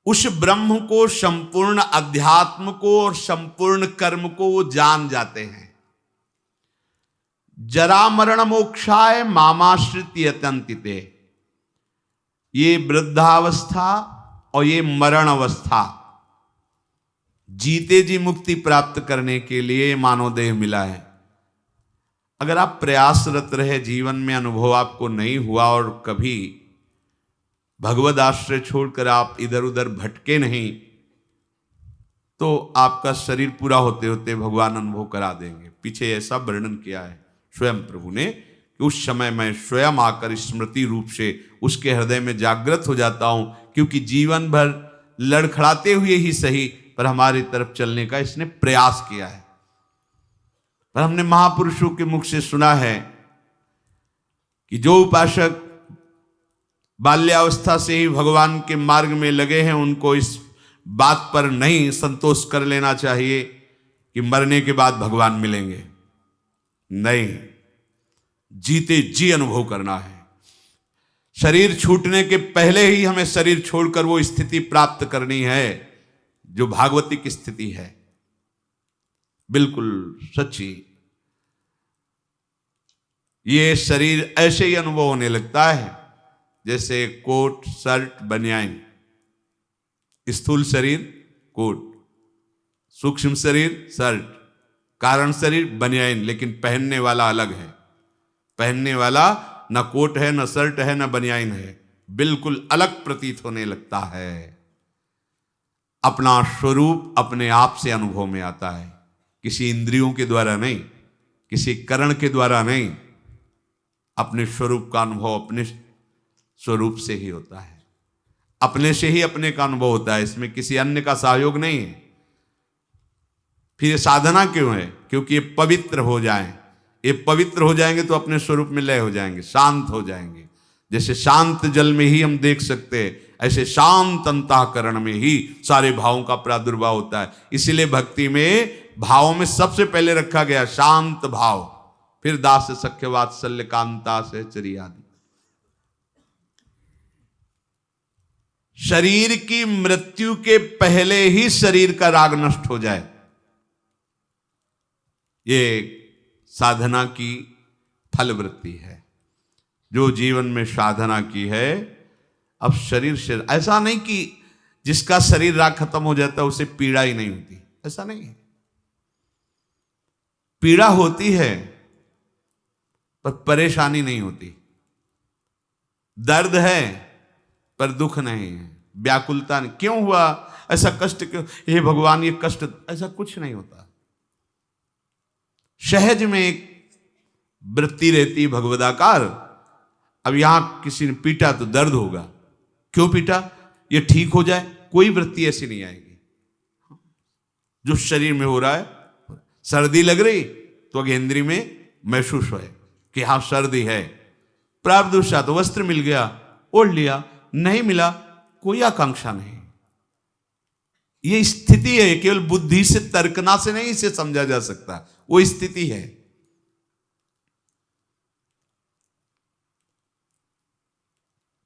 S1: उस ब्रह्म को, संपूर्ण अध्यात्म को और संपूर्ण कर्म को वो जान जाते हैं। जरा मरण मोक्षाय मामाश्रित यतन्तिते, ये वृद्धावस्था और ये मरण अवस्था, जीते जी मुक्ति प्राप्त करने के लिए मानव देह मिला है। अगर आप प्रयासरत रहे, जीवन में अनुभव आपको नहीं हुआ और कभी भगवद आश्रय छोड़कर आप इधर उधर भटके नहीं, तो आपका शरीर पूरा होते होते भगवान अनुभव करा देंगे। पीछे ऐसा वर्णन किया है स्वयं प्रभु ने कि उस समय मैं स्वयं आकर स्मृति रूप से उसके हृदय में जागृत हो जाता हूं, क्योंकि जीवन भर लड़खड़ाते हुए ही सही पर हमारी तरफ चलने का इसने प्रयास किया है। पर हमने महापुरुषों के मुख से सुना है कि जो उपासक बाल्यावस्था से ही भगवान के मार्ग में लगे हैं, उनको इस बात पर नहीं संतोष कर लेना चाहिए कि मरने के बाद भगवान मिलेंगे। नहीं, जीते जी अनुभव करना है। शरीर छूटने के पहले ही हमें शरीर छोड़कर वो स्थिति प्राप्त करनी है जो भागवतिक स्थिति है, बिल्कुल सच्ची। ये शरीर ऐसे ही अनुभव होने लगता है जैसे कोट, शर्ट, बनियान। स्थूल शरीर कोट, सूक्ष्म शरीर शर्ट, कारण शरीर बनियान, लेकिन पहनने वाला अलग है। पहनने वाला न कोट है, न शर्ट है, न बनियान है, बिल्कुल अलग प्रतीत होने लगता है। अपना स्वरूप अपने आप से अनुभव में आता है, किसी इंद्रियों के द्वारा नहीं, किसी करण के द्वारा नहीं। अपने स्वरूप का अनुभव अपने स्वरूप से ही होता है, अपने से ही अपने का अनुभव होता है, इसमें किसी अन्य का सहयोग नहीं है। फिर ये साधना क्यों है? क्योंकि ये पवित्र हो जाएं। ये पवित्र हो जाएंगे तो अपने स्वरूप में लय हो जाएंगे, शांत हो जाएंगे। जैसे शांत जल में ही हम देख सकते हैं, ऐसे शांत अंतःकरण में ही सारे भावों का प्रादुर्भाव होता है। इसीलिए भक्ति में भावों में सबसे पहले रखा गया शांत भाव, फिर दास सख्य वात्सल्य कांता सहचरी आदि। शरीर की मृत्यु के पहले ही शरीर का राग नष्ट हो जाए, ये साधना की फलवृत्ति है। जो जीवन में साधना की है, अब शरीर से ऐसा नहीं कि जिसका शरीर राग खत्म हो जाता है उसे पीड़ा ही नहीं होती, ऐसा नहीं है। पीड़ा होती है पर परेशानी नहीं होती, दर्द है पर दुख नहीं है, व्याकुलता नहीं। क्यों हुआ ऐसा कष्ट, क्यों हे भगवान ये कष्ट, ऐसा कुछ नहीं होता। सहज में एक वृत्ति रहती भगवदाकार। अब यहां किसी ने पीटा तो दर्द होगा, क्यों पीटा, ये ठीक हो जाए, कोई वृत्ति ऐसी नहीं आएगी। जो शरीर में हो रहा है, सर्दी लग रही तो अगेंद्री में महसूस है कि हाँ सर्दी है, प्रारब्धवशात तो वस्त्र मिल गया ओढ़ लिया, नहीं मिला कोई आकांक्षा नहीं। ये स्थिति है, केवल बुद्धि से तर्कना से नहीं इसे समझा जा सकता, वो स्थिति है।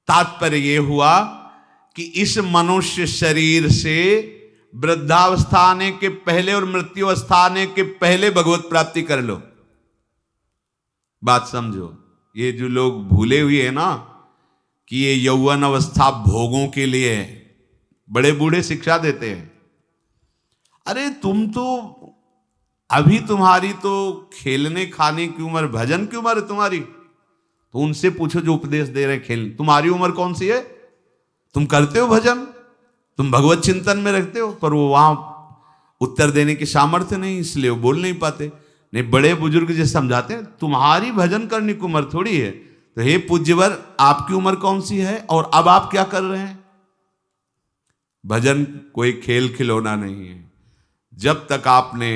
S1: तात्पर्य यह हुआ कि इस मनुष्य शरीर से वृद्धावस्था आने के पहले और मृत्यु अवस्था आने के पहले भगवत प्राप्ति कर लो। बात समझो, ये जो लोग भूले हुए हैं ना कि ये यौवन अवस्था भोगों के लिए है, बड़े बूढ़े शिक्षा देते हैं, अरे तुम तो अभी तुम्हारी तो खेलने खाने की उम्र, भजन की उम्र है तुम्हारी, तो उनसे पूछो जो उपदेश दे रहे खेल, तुम्हारी उम्र कौन सी है? तुम करते हो भजन, तुम भगवत चिंतन में रखते हो, पर वो वहां उत्तर देने की सामर्थ्य नहीं, इसलिए वो बोल नहीं पाते। नहीं, बड़े बुजुर्ग जो समझाते हैं तुम्हारी भजन करने की उम्र थोड़ी है, तो हे पूज्यवर आपकी उम्र कौन सी है और अब आप क्या कर रहे हैं? भजन कोई खेल खिलौना नहीं है। जब तक आपने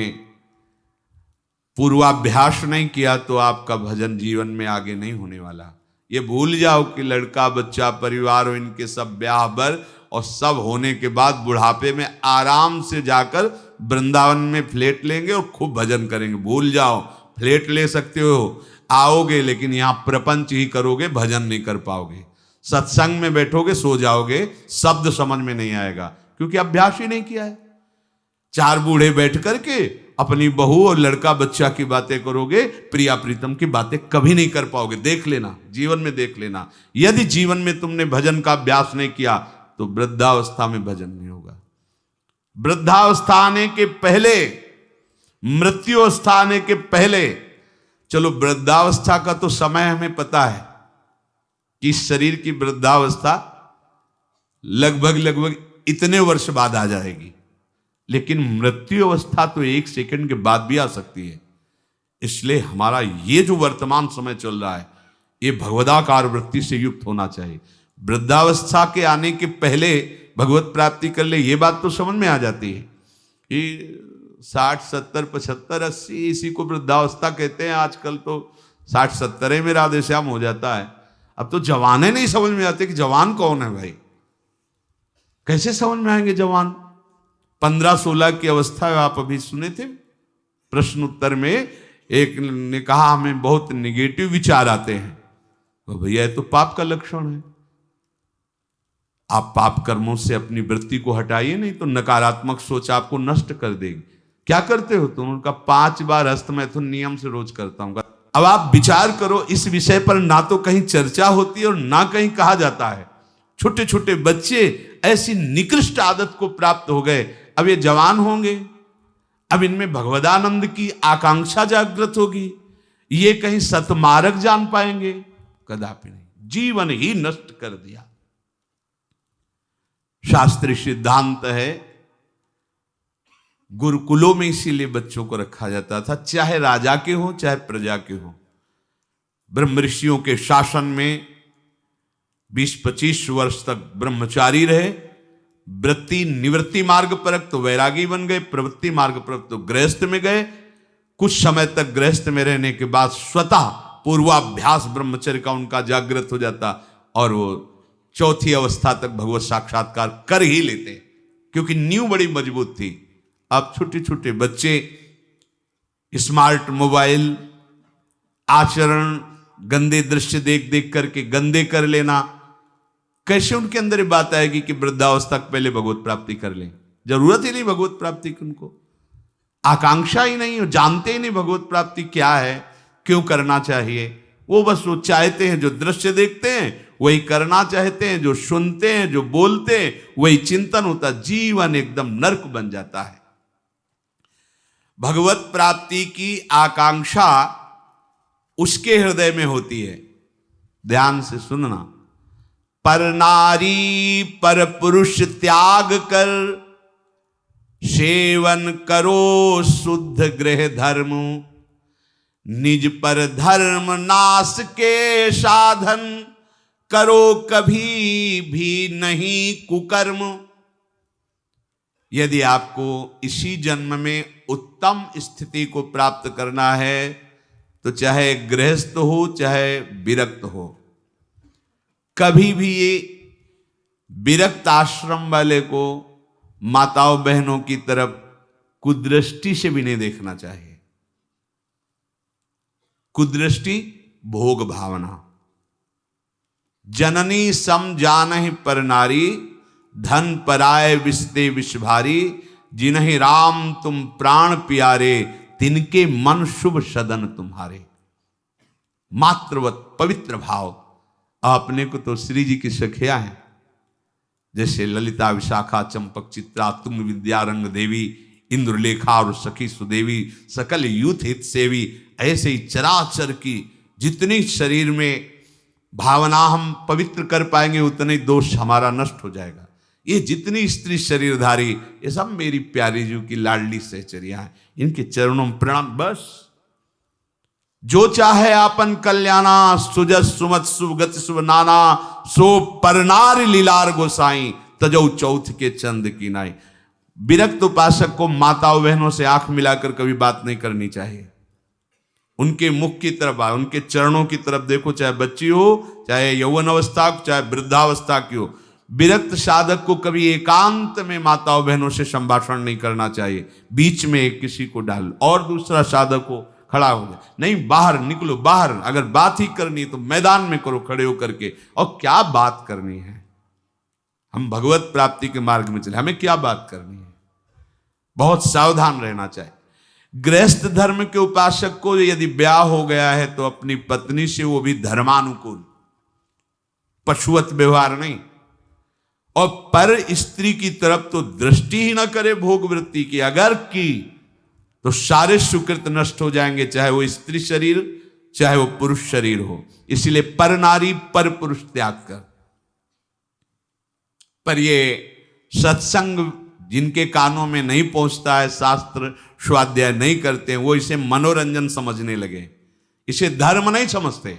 S1: पूर्वाभ्यास नहीं किया तो आपका भजन जीवन में आगे नहीं होने वाला। ये भूल जाओ कि लड़का बच्चा परिवार और इनके सब ब्याह बर और सब होने के बाद बुढ़ापे में आराम से जाकर वृंदावन में फ्लैट लेंगे और खूब भजन करेंगे। भूल जाओ, फ्लैट ले सकते हो, आओगे लेकिन यहां प्रपंच ही करोगे, भजन नहीं कर पाओगे। सत्संग में बैठोगे सो जाओगे, शब्द समझ में नहीं आएगा क्योंकि अभ्यास ही नहीं किया है। चार बूढ़े बैठ करके अपनी बहू और लड़का बच्चा की बातें करोगे, प्रिया प्रीतम की बातें कभी नहीं कर पाओगे। देख लेना, जीवन में देख लेना, यदि जीवन में तुमने भजन का अभ्यास नहीं किया तो वृद्धावस्था में भजन नहीं होगा। वृद्धावस्था आने के पहले, मृत्यु अवस्था आने के पहले, चलो वृद्धावस्था का तो समय हमें पता है कि शरीर की वृद्धावस्था लगभग इतने वर्ष बाद आ जाएगी, लेकिन मृत्यु अवस्था तो एक सेकंड के बाद भी आ सकती है। इसलिए हमारा ये जो वर्तमान समय चल रहा है ये भगवदाकार वृत्ति से युक्त होना चाहिए। वृद्धावस्था के आने के पहले भगवत प्राप्ति कर ले, ये बात तो समझ में आ जाती है कि 60, 70, 75, 80 इसी को वृद्धावस्था कहते हैं। आजकल तो 60, 70 में राधेश्याम हो जाता है। अब तो जवाने नहीं समझ में आते कि जवान कौन है भाई, कैसे समझ में आएंगे जवान? 15-16 की अवस्था आप अभी सुने थे प्रश्न उत्तर में, एक ने कहा हमें बहुत निगेटिव विचार आते हैं। तो भैया ये तो पाप का लक्षण है। आप पाप कर्मों से अपनी वृत्ति को हटाइए, नहीं तो नकारात्मक सोच आपको नष्ट कर देगी। क्या करते हो तुम? उनका 5 बार हस्तमैथुन नियम से रोज करता हूं। अब आप विचार करो, इस विषय पर ना तो कहीं चर्चा होती है और ना कहीं कहा जाता है। छोटे छोटे बच्चे ऐसी निकृष्ट आदत को प्राप्त हो गए, अब ये जवान होंगे, अब इनमें भगवदानंद की आकांक्षा जागृत होगी, ये कहीं सतमार्ग जान पाएंगे? कदापि नहीं, जीवन ही नष्ट कर दिया। शास्त्रीय सिद्धांत है, गुरुकुलों में इसीलिए बच्चों को रखा जाता था, चाहे राजा के हो चाहे प्रजा के हो। ब्रह्म ऋषियों के शासन में 20-25 वर्ष तक ब्रह्मचारी रहे, वृत्ति निवृत्ति मार्ग पर तो वैरागी बन गए, प्रवृत्ति मार्ग पर तो गृहस्थ में गए। कुछ समय तक गृहस्थ में रहने के बाद स्वतः पूर्वाभ्यास ब्रह्मचर्य का उनका जागृत हो जाता और वो चौथी अवस्था तक भगवत साक्षात्कार कर ही लेते, क्योंकि नींव बड़ी मजबूत थी। अब छोटे छोटे बच्चे स्मार्ट मोबाइल, आचरण, गंदे दृश्य देख देख करके गंदे कर लेना, कैसे उनके अंदर ये बात आएगी कि वृद्धावस्था पहले भगवत प्राप्ति कर लें? जरूरत ही नहीं भगवत प्राप्ति की, उनको आकांक्षा ही नहीं, जानते ही नहीं भगवत प्राप्ति क्या है, क्यों करना चाहिए। वो बस वो चाहते हैं, जो दृश्य देखते हैं वही करना चाहते हैं, जो सुनते हैं, जो बोलते हैं वही चिंतन होता, जीवन एकदम नर्क बन जाता है। भगवत प्राप्ति की आकांक्षा उसके हृदय में होती है। ध्यान से सुनना, पर नारी पर पुरुष त्याग कर, सेवन करो शुद्ध गृह धर्म, निज पर धर्म नाश के साधन, करो कभी भी नहीं कुकर्म। यदि आपको इसी जन्म में उत्तम स्थिति को प्राप्त करना है तो चाहे गृहस्थ हो चाहे विरक्त हो, कभी भी ये विरक्त आश्रम वाले को माताओं बहनों की तरफ कुदृष्टि से भी नहीं देखना चाहिए। कुदृष्टि भोग भावना। जननी सम जानहि पर नारी, धन पराय विषते विष भारी, जिन्हि राम तुम प्राण प्यारे, तिनके मन शुभ सदन तुम्हारे। मातृवत पवित्र भाव। अपने को तो श्री जी की सखिया है, जैसे ललिता, विशाखा, चंपक, चित्रा, तुंग विद्या, रंग देवी, इंद्रलेखा और सखी सुदेवी, सकल यूथ हित सेवी, ऐसे ही चराचर की जितनी शरीर में भावना हम पवित्र कर पाएंगे उतने दोष हमारा नष्ट हो जाएगा। ये जितनी स्त्री शरीरधारी, ये सब मेरी प्यारी जी की लाडली सहचरिया है, इनके चरणों में प्रणाम। बस जो चाहे आपन कल्याणा, सुजस सुमत शुभ गति शुभ नाना, सो परनार लीलार गोसाई, तजौ चौथ के चंद की नाई। विरक्त उपासक को माताओं बहनों से आंख मिलाकर कभी बात नहीं करनी चाहिए। उनके मुख की तरफ, उनके चरणों की तरफ देखो, चाहे बच्ची हो, चाहे यौवन अवस्था, चाहे वृद्धावस्था की हो। विरक्त साधक को कभी एकांत में माताओं बहनों से संभाषण नहीं करना चाहिए, बीच में किसी को डाल और दूसरा साधक हो खड़ा हो जाए। नहीं, बाहर निकलो, बाहर अगर बात ही करनी तो मैदान में करो खड़े होकर के। और क्या बात करनी है? हम भगवत प्राप्ति के मार्ग में चले, हमें क्या बात करनी है? बहुत सावधान रहना चाहिए। गृहस्थ धर्म के उपासक को यदि ब्याह हो गया है तो अपनी पत्नी से वो भी धर्मानुकूल, पशुवत व्यवहार नहीं। और पर स्त्री की तरफ तो दृष्टि ही ना करे भोग वृत्ति की, अगर की तो सारे सुकृत नष्ट हो जाएंगे, चाहे वो स्त्री शरीर चाहे वो पुरुष शरीर हो। इसलिए पर नारी पर पुरुष त्याग कर। पर ये सत्संग जिनके कानों में नहीं पहुंचता है, शास्त्र स्वाध्याय नहीं करते हैं, वो इसे मनोरंजन समझने लगे, इसे धर्म नहीं समझते,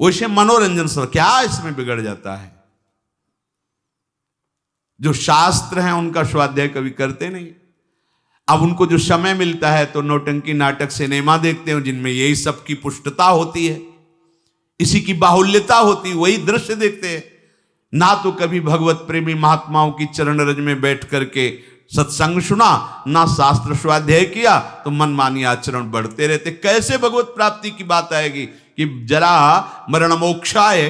S1: वो इसे मनोरंजन समझ। क्या इसमें बिगड़ जाता है? जो शास्त्र हैं उनका स्वाध्याय कभी करते नहीं। अब उनको जो समय मिलता है तो नौटंकी, नाटक, सिनेमा देखते हैं जिनमें यही सब की पुष्टता होती है, इसी की बाहुल्यता होती है, वही दृश्य देखते हैं। ना तो कभी भगवत प्रेमी महात्माओं की चरण रज में बैठ करके सत्संग सुना, ना शास्त्र स्वाध्याय किया, तो मनमानी आचरण बढ़ते रहते। कैसे भगवत प्राप्ति की बात आएगी कि जरा मरण मोक्षाय।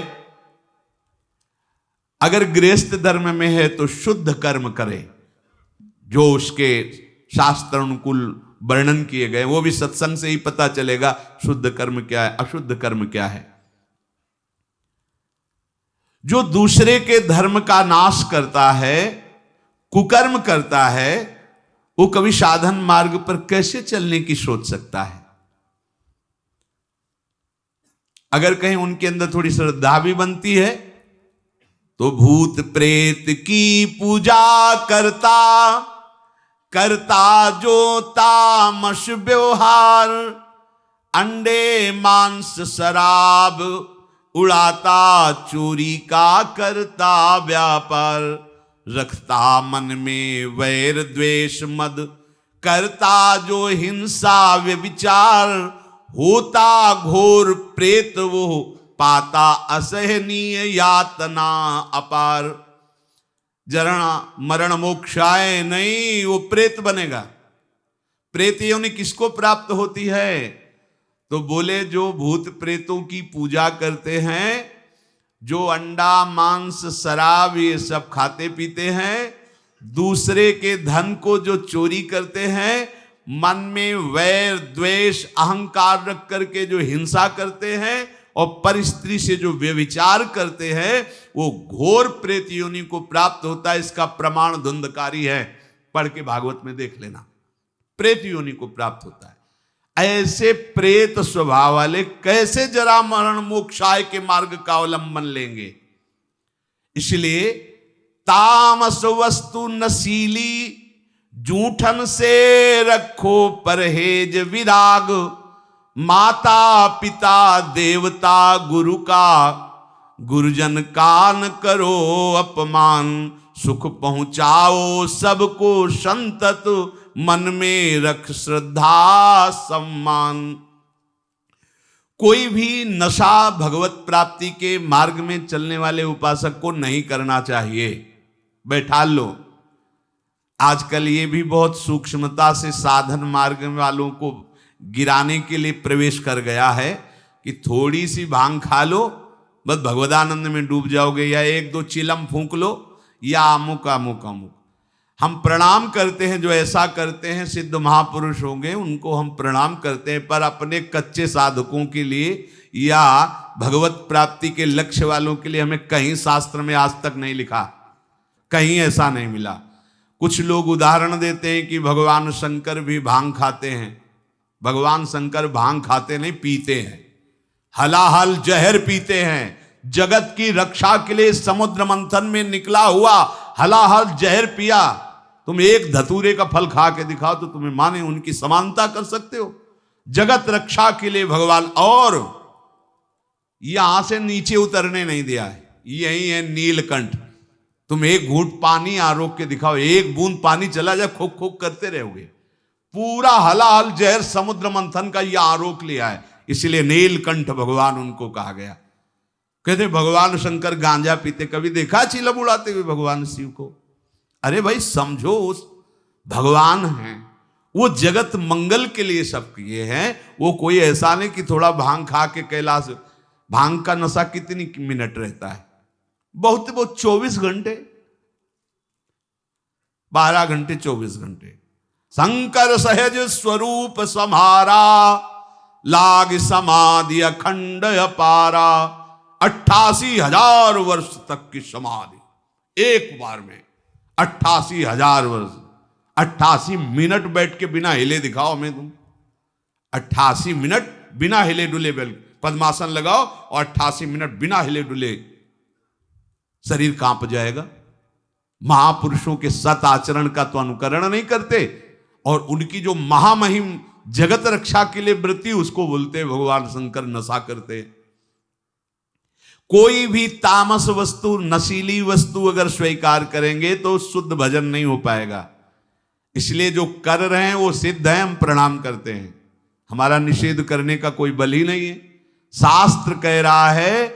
S1: अगर गृहस्थ धर्म में है तो शुद्ध कर्म करे, जो उसके शास्त्र अनुकूल वर्णन किए गए, वो भी सत्संग से ही पता चलेगा शुद्ध कर्म क्या है, अशुद्ध कर्म क्या है। जो दूसरे के धर्म का नाश करता है, कुकर्म करता है, वो कभी साधन मार्ग पर कैसे चलने की सोच सकता है। अगर कहीं उनके अंदर थोड़ी श्रद्धा भी बनती है तो भूत प्रेत की पूजा करता, करता जो तामस व्यवहार, अंडे मांस शराब उड़ाता, चोरी का करता व्यापार, रखता मन में वैर द्वेष मद, करता जो हिंसा व्यभिचार, होता घोर प्रेत वो, पाता असहनीय यातना अपार। जरा मरण मोक्षाय नहीं, वो प्रेत बनेगा। प्रेत योनि किसको प्राप्त होती है? तो बोले जो भूत प्रेतों की पूजा करते हैं, जो अंडा मांस शराब ये सब खाते पीते हैं, दूसरे के धन को जो चोरी करते हैं, मन में वैर द्वेष अहंकार रख करके जो हिंसा करते हैं और पर स्त्री से जो व्यभिचार करते हैं, वो घोर प्रेत योनि को प्राप्त होता है। इसका प्रमाण धुंधकारी है, पढ़ के भागवत में देख लेना, प्रेत योनि को प्राप्त होता है। ऐसे प्रेत स्वभाव वाले कैसे जरा मरण मोक्षाय के मार्ग का अवलंबन लेंगे? इसलिए तामस वस्तु नशीली, जूठन से रखो परहेज विराग, माता पिता देवता गुरु का, गुरुजन का न करो अपमान, सुख पहुंचाओ सबको संतत, मन में रख श्रद्धा सम्मान। कोई भी नशा भगवत प्राप्ति के मार्ग में चलने वाले उपासक को नहीं करना चाहिए। बैठा लो। आजकल ये भी बहुत सूक्ष्मता से साधन मार्ग वालों को गिराने के लिए प्रवेश कर गया है कि थोड़ी सी भांग खा लो, बस भगवदानंद में डूब जाओगे, या एक दो चिलम फूंक लो, या अमुक अमुक अमुक। हम प्रणाम करते हैं, जो ऐसा करते हैं सिद्ध महापुरुष होंगे, उनको हम प्रणाम करते हैं, पर अपने कच्चे साधकों के लिए या भगवत प्राप्ति के लक्ष्य वालों के लिए हमें कहीं शास्त्र में आज तक नहीं लिखा, कहीं ऐसा नहीं मिला। कुछ लोग उदाहरण देते हैं कि भगवान शंकर भी भांग खाते हैं। भगवान शंकर भांग खाते नहीं, पीते हैं, हलाहल जहर पीते हैं। जगत की रक्षा के लिए समुद्र मंथन में निकला हुआ हलाहल जहर पिया। तुम एक धतूरे का फल खा के दिखाओ तो तुम्हें माने उनकी समानता कर सकते हो। जगत रक्षा के लिए भगवान, और यहां से नीचे उतरने नहीं दिया है। यही है नीलकंठ। तुम एक घूंट पानी आरोक के दिखाओ, एक बूंद पानी चला जाए, खोक खोक करते रहोगे। पूरा हलाहल जहर समुद्र मंथन का यह आरोक लिया है, इसलिए नीलकंठ भगवान उनको कहा गया। कहते भगवान शंकर गांजा पीते, कभी देखा चिलम उड़ाते हुए भगवान शिव को? अरे भाई समझो, उस भगवान हैं, वो जगत मंगल के लिए सब किए हैं। वो कोई ऐसा नहीं कि थोड़ा भांग खा के कैलाश। भांग का नशा कितनी मिनट रहता है? बहुत 24 घंटे, 12 घंटे 24 घंटे। शंकर सहज स्वरूप समारा, लाग समाधि अखंड अपारा। 88,000 वर्ष तक की समाधि एक बार में, 88,000 वर्ष। 88 मिनट बैठ के बिना हिले दिखाओ हमें तुम। 88 मिनट बिना हिले डुले पद्मासन लगाओ और 88 मिनट बिना हिले डुले, शरीर कांप जाएगा। महापुरुषों के सत आचरण का तो अनुकरण नहीं करते, और उनकी जो महामहिम जगत रक्षा के लिए वृत्ति, उसको बोलते भगवान शंकर नशा करते। कोई भी तामस वस्तु, नशीली वस्तु अगर स्वीकार करेंगे तो शुद्ध भजन नहीं हो पाएगा। इसलिए जो कर रहे हैं वो सिद्ध है, हम प्रणाम करते हैं। हमारा निषेध करने का कोई बल ही नहीं है। शास्त्र कह रहा है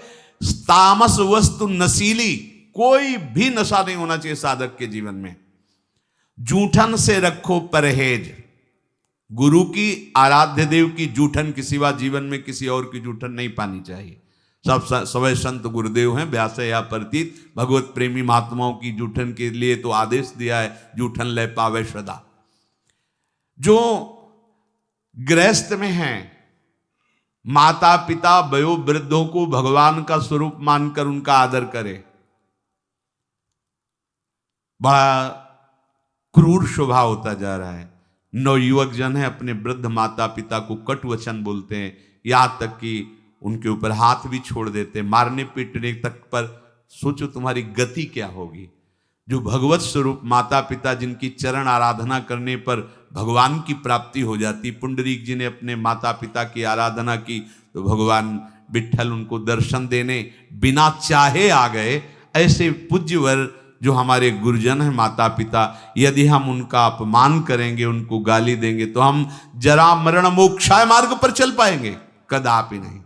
S1: तामस वस्तु नशीली, कोई भी नशा नहीं होना चाहिए साधक के जीवन में। जूठन से रखो परहेज। गुरु की, आराध्य देव की जूठन के सिवा जीवन में किसी और की जूठन नहीं पानी चाहिए। सब सवै संत गुरुदेव हैं, व्यास या प्रतीत। भगवत प्रेमी महात्माओं की जूठन के लिए तो आदेश दिया है, जूठन ले पावे सदा। जो गृहस्थ में हैं, माता पिता वयोवृद्धों को भगवान का स्वरूप मानकर उनका आदर करे। बड़ा क्रूर स्वभाव होता जा रहा है। नवयुवक जन है अपने वृद्ध माता पिता को कटु वचन बोलते हैं, यहां तक कि उनके ऊपर हाथ भी छोड़ देते हैं, मारने पीटने तक पर। सोचो तुम्हारी गति क्या होगी। जो भगवत स्वरूप माता पिता जिनकी चरण आराधना करने पर भगवान की प्राप्ति हो जाती। पुंडरीक जी ने अपने माता पिता की आराधना की तो भगवान विट्ठल उनको दर्शन देने बिना चाहे आ गए। ऐसे पूज्यवर जो हमारे गुरुजन हैं माता पिता, यदि हम उनका अपमान करेंगे, उनको गाली देंगे तो हम जरा मरण मोक्षाय मार्ग पर चल पाएंगे? कदापि नहीं।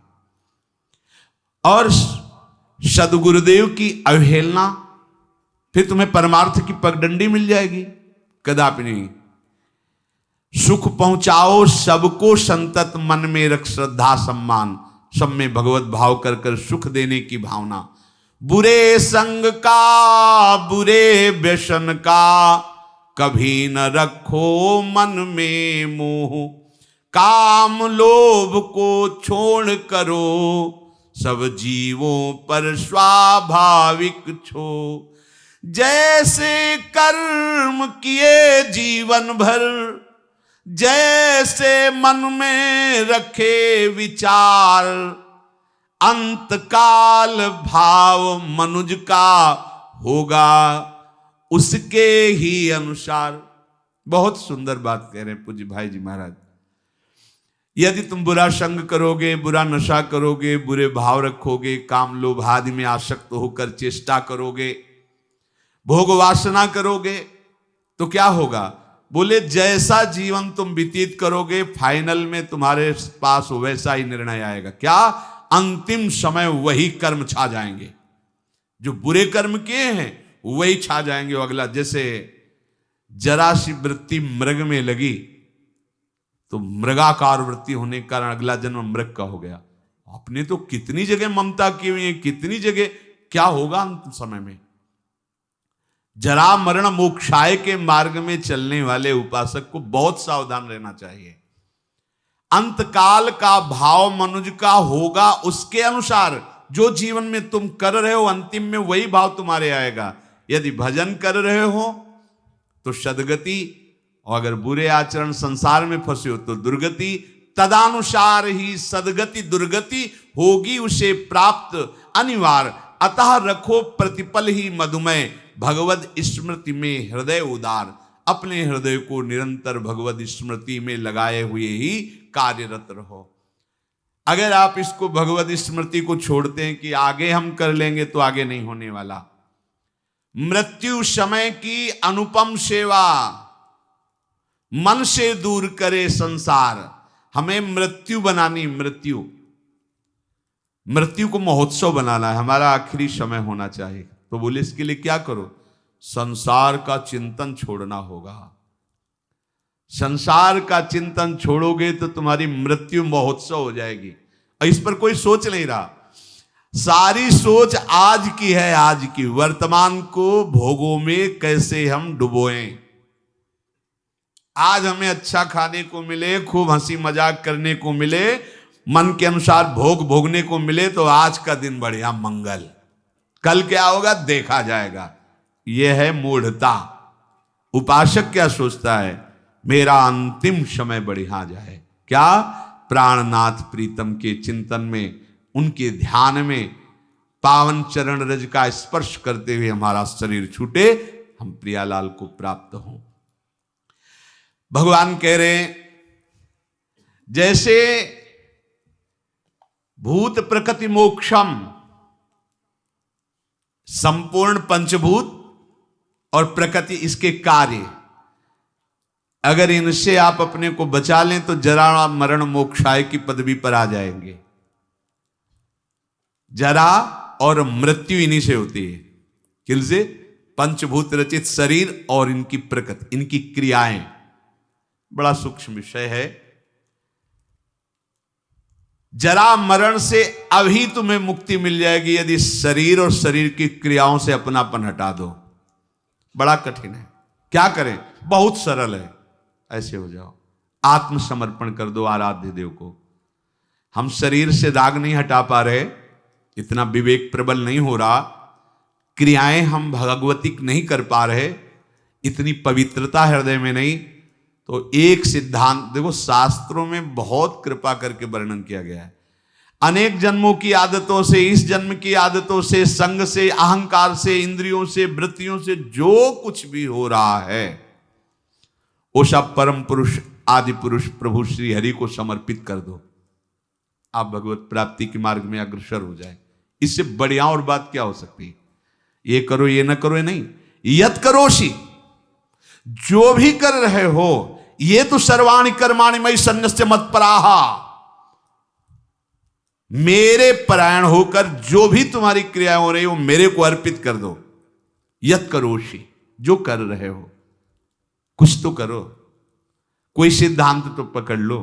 S1: और सदगुरुदेव की अवहेलना, फिर तुम्हें परमार्थ की पगडंडी मिल जाएगी? कदापि नहीं। सुख पहुंचाओ सबको संतत, मन में रख श्रद्धा सम्मान, सब में भगवत भाव कर कर सुख देने की भावना। बुरे संग का, बुरे व्यसन का कभी न रखो मन में मोह, काम लोभ को छोड़ करो सब जीवों पर स्वाभाविक छो। जैसे कर्म किए जीवन भर, जैसे मन में रखे विचार, अंतकाल भाव मनुज का होगा उसके ही अनुसार। बहुत सुंदर बात कह रहे हैं पूज्य भाई जी महाराज। यदि तुम बुरा संग करोगे, बुरा नशा करोगे, बुरे भाव रखोगे, काम लोभ आदि में आसक्त होकर चेष्टा करोगे, भोग वासना करोगे, तो क्या होगा? बोले जैसा जीवन तुम व्यतीत करोगे फाइनल में तुम्हारे पास वैसा ही निर्णय आएगा। क्या? अंतिम समय वही कर्म छा जाएंगे। जो बुरे कर्म किए हैं वही छा जाएंगे। अगला, जैसे जरा सी वृत्ति मृग में लगी तो मृगाकार वृत्ति होने के कारण अगला जन्म मृग का हो गया। आपने तो कितनी जगह ममता की हुई है, कितनी जगह। क्या होगा अंत समय में? जरा मरण मोक्षाय के मार्ग में चलने वाले उपासक को बहुत सावधान रहना चाहिए। अंतकाल का भाव मनुज का होगा उसके अनुसार। जो जीवन में तुम कर रहे हो अंतिम में वही भाव तुम्हारे आएगा। यदि भजन कर रहे हो तो सदगति, और अगर बुरे आचरण संसार में फंसे हो तो दुर्गति। तदानुसार ही सदगति दुर्गति होगी उसे प्राप्त अनिवार्य। अतः रखो प्रतिपल ही मधुमय, भगवद स्मृति में हृदय उदार। अपने हृदय को निरंतर भगवद स्मृति में लगाए हुए ही कार्यरत रहो। अगर आप इसको भगवद स्मृति को छोड़ते हैं कि आगे हम कर लेंगे, तो आगे नहीं होने वाला। मृत्यु समय की अनुपम सेवा, मन से दूर करे संसार। हमें मृत्यु बनानी, मृत्यु को महोत्सव बनाना है। हमारा आखिरी समय होना चाहिए। तो बोले इसके लिए क्या करो? संसार का चिंतन छोड़ना होगा। संसार का चिंतन छोड़ोगे तो तुम्हारी मृत्यु महोत्सव हो जाएगी। और इस पर कोई सोच नहीं रहा। सारी सोच आज की है, आज की। वर्तमान को भोगों में कैसे हम डुबोएं। आज हमें अच्छा खाने को मिले, खूब हंसी मजाक करने को मिले, मन के अनुसार भोग भोगने को मिले, तो आज का दिन बढ़िया मंगल। कल क्या होगा देखा जाएगा। यह है मूढ़ता। उपासक क्या सोचता है? मेरा अंतिम समय बढ़िया जाए। क्या? प्राणनाथ प्रीतम के चिंतन में, उनके ध्यान में, पावन चरण रज का स्पर्श करते हुए हमारा शरीर छूटे, हम प्रियालाल को प्राप्त हों। भगवान कह रहे हैं जैसे भूत प्रकृति मोक्षम, संपूर्ण पंचभूत और प्रकृति इसके कार्य, अगर इनसे आप अपने को बचा लें तो जरा मरण मोक्षाय की पदवी पर आ जाएंगे। जरा और मृत्यु इन्हीं से होती है। किलसे? पंचभूत रचित शरीर और इनकी प्रकृति, इनकी क्रियाएं। बड़ा सूक्ष्म विषय है। जरा मरण से अभी तुम्हें मुक्ति मिल जाएगी यदि शरीर और शरीर की क्रियाओं से अपनापन हटा दो। बड़ा कठिन है। क्या करें? बहुत सरल है। ऐसे हो जाओ, आत्मसमर्पण कर दो आराध्य देव को। हम शरीर से दाग नहीं हटा पा रहे, इतना विवेक प्रबल नहीं हो रहा, क्रियाएं हम भगवतिक नहीं कर पा रहे, इतनी पवित्रता हृदय में नहीं, तो एक सिद्धांत देखो, शास्त्रों में बहुत कृपा करके वर्णन किया गया है। अनेक जन्मों की आदतों से, इस जन्म की आदतों से, संग से, अहंकार से, इंद्रियों से, वृत्तियों से जो कुछ भी हो रहा है, वो सब परम पुरुष आदि पुरुष प्रभु श्री हरि को समर्पित कर दो। आप भगवत प्राप्ति के मार्ग में अग्रसर हो जाए। इससे बढ़िया और बात क्या हो सकती है? ये करो, ये न करो, ये नहीं, यत करोषि, जो भी कर रहे हो, ये तो सर्वाणि कर्माणि मयि सन्न्यस्य मत्पराहा, मेरे परायण होकर जो भी तुम्हारी क्रिया हो रही है वो मेरे को अर्पित कर दो। यत करोषि, जो कर रहे हो कुछ तो करो, कोई सिद्धांत तो पकड़ लो।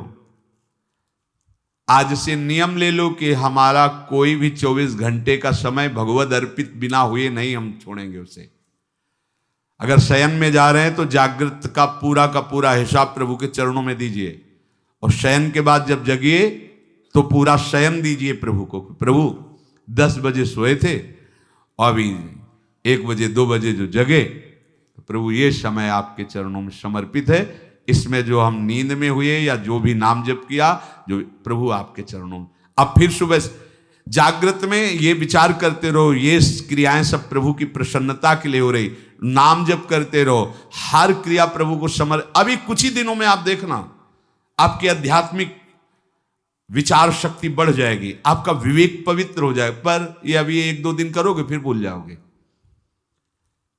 S1: आज से नियम ले लो कि हमारा कोई भी 24 घंटे का समय भगवद अर्पित बिना हुए नहीं हम छोड़ेंगे उसे। अगर शयन में जा रहे हैं तो जागृत का पूरा हिसाब प्रभु के चरणों में दीजिए, और शयन के बाद जब जगिए तो पूरा शयन दीजिए प्रभु को। प्रभु 10 बजे सोए थे, अभी 1 बजे 2 बजे जो जगे, तो प्रभु ये समय आपके चरणों में समर्पित है, इसमें जो हम नींद में हुए या जो भी नाम जप किया, जो प्रभु आपके चरणों में। अब फिर सुबह जागृत में ये विचार करते रहो, ये क्रियाएं सब प्रभु की प्रसन्नता के लिए हो रही, नाम जप करते रहो, हर क्रिया प्रभु को अभी कुछ ही दिनों में आप देखना आपकी आध्यात्मिक विचार शक्ति बढ़ जाएगी, आपका विवेक पवित्र हो जाएगा। पर ये अभी 1-2 दिन करोगे फिर भूल जाओगे।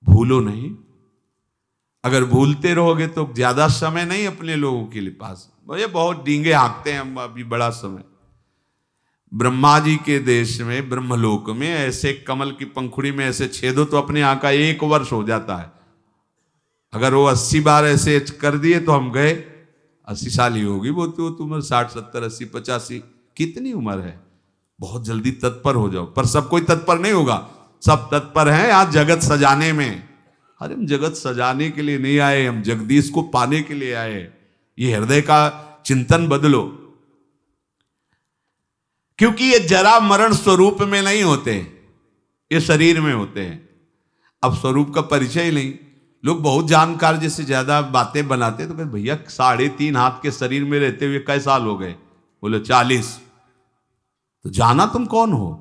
S1: भूलो नहीं, अगर भूलते रहोगे तो ज्यादा समय नहीं अपने लोगों के लिए पास। ये बहुत डींगे हाँकते हैं हम, अभी बड़ा समय। ब्रह्मा जी के देश में, ब्रह्मलोक में, ऐसे कमल की पंखुड़ी में ऐसे छेदो तो अपने यहाँ का 1 वर्ष हो जाता है। अगर वो 80 बार ऐसे कर दिए तो हम गए, 80 साल ही होगी वो तो उम्र, 60, 70, 80, 85, कितनी उम्र है। बहुत जल्दी तत्पर हो जाओ। पर सब कोई तत्पर नहीं होगा, सब तत्पर हैं यहाँ जगत सजाने में। अरे हम जगत सजाने के लिए नहीं आए, हम जगदीश को पाने के लिए आए। ये हृदय का चिंतन बदलो, क्योंकि ये जरा मरण स्वरूप में नहीं होते, ये शरीर में होते हैं। अब स्वरूप का परिचय ही नहीं। लोग बहुत जानकार जैसे ज्यादा बातें बनाते तो कहते भैया 3.5 हाथ के शरीर में रहते हुए कई साल हो गए? बोले 40। तो जाना तुम कौन हो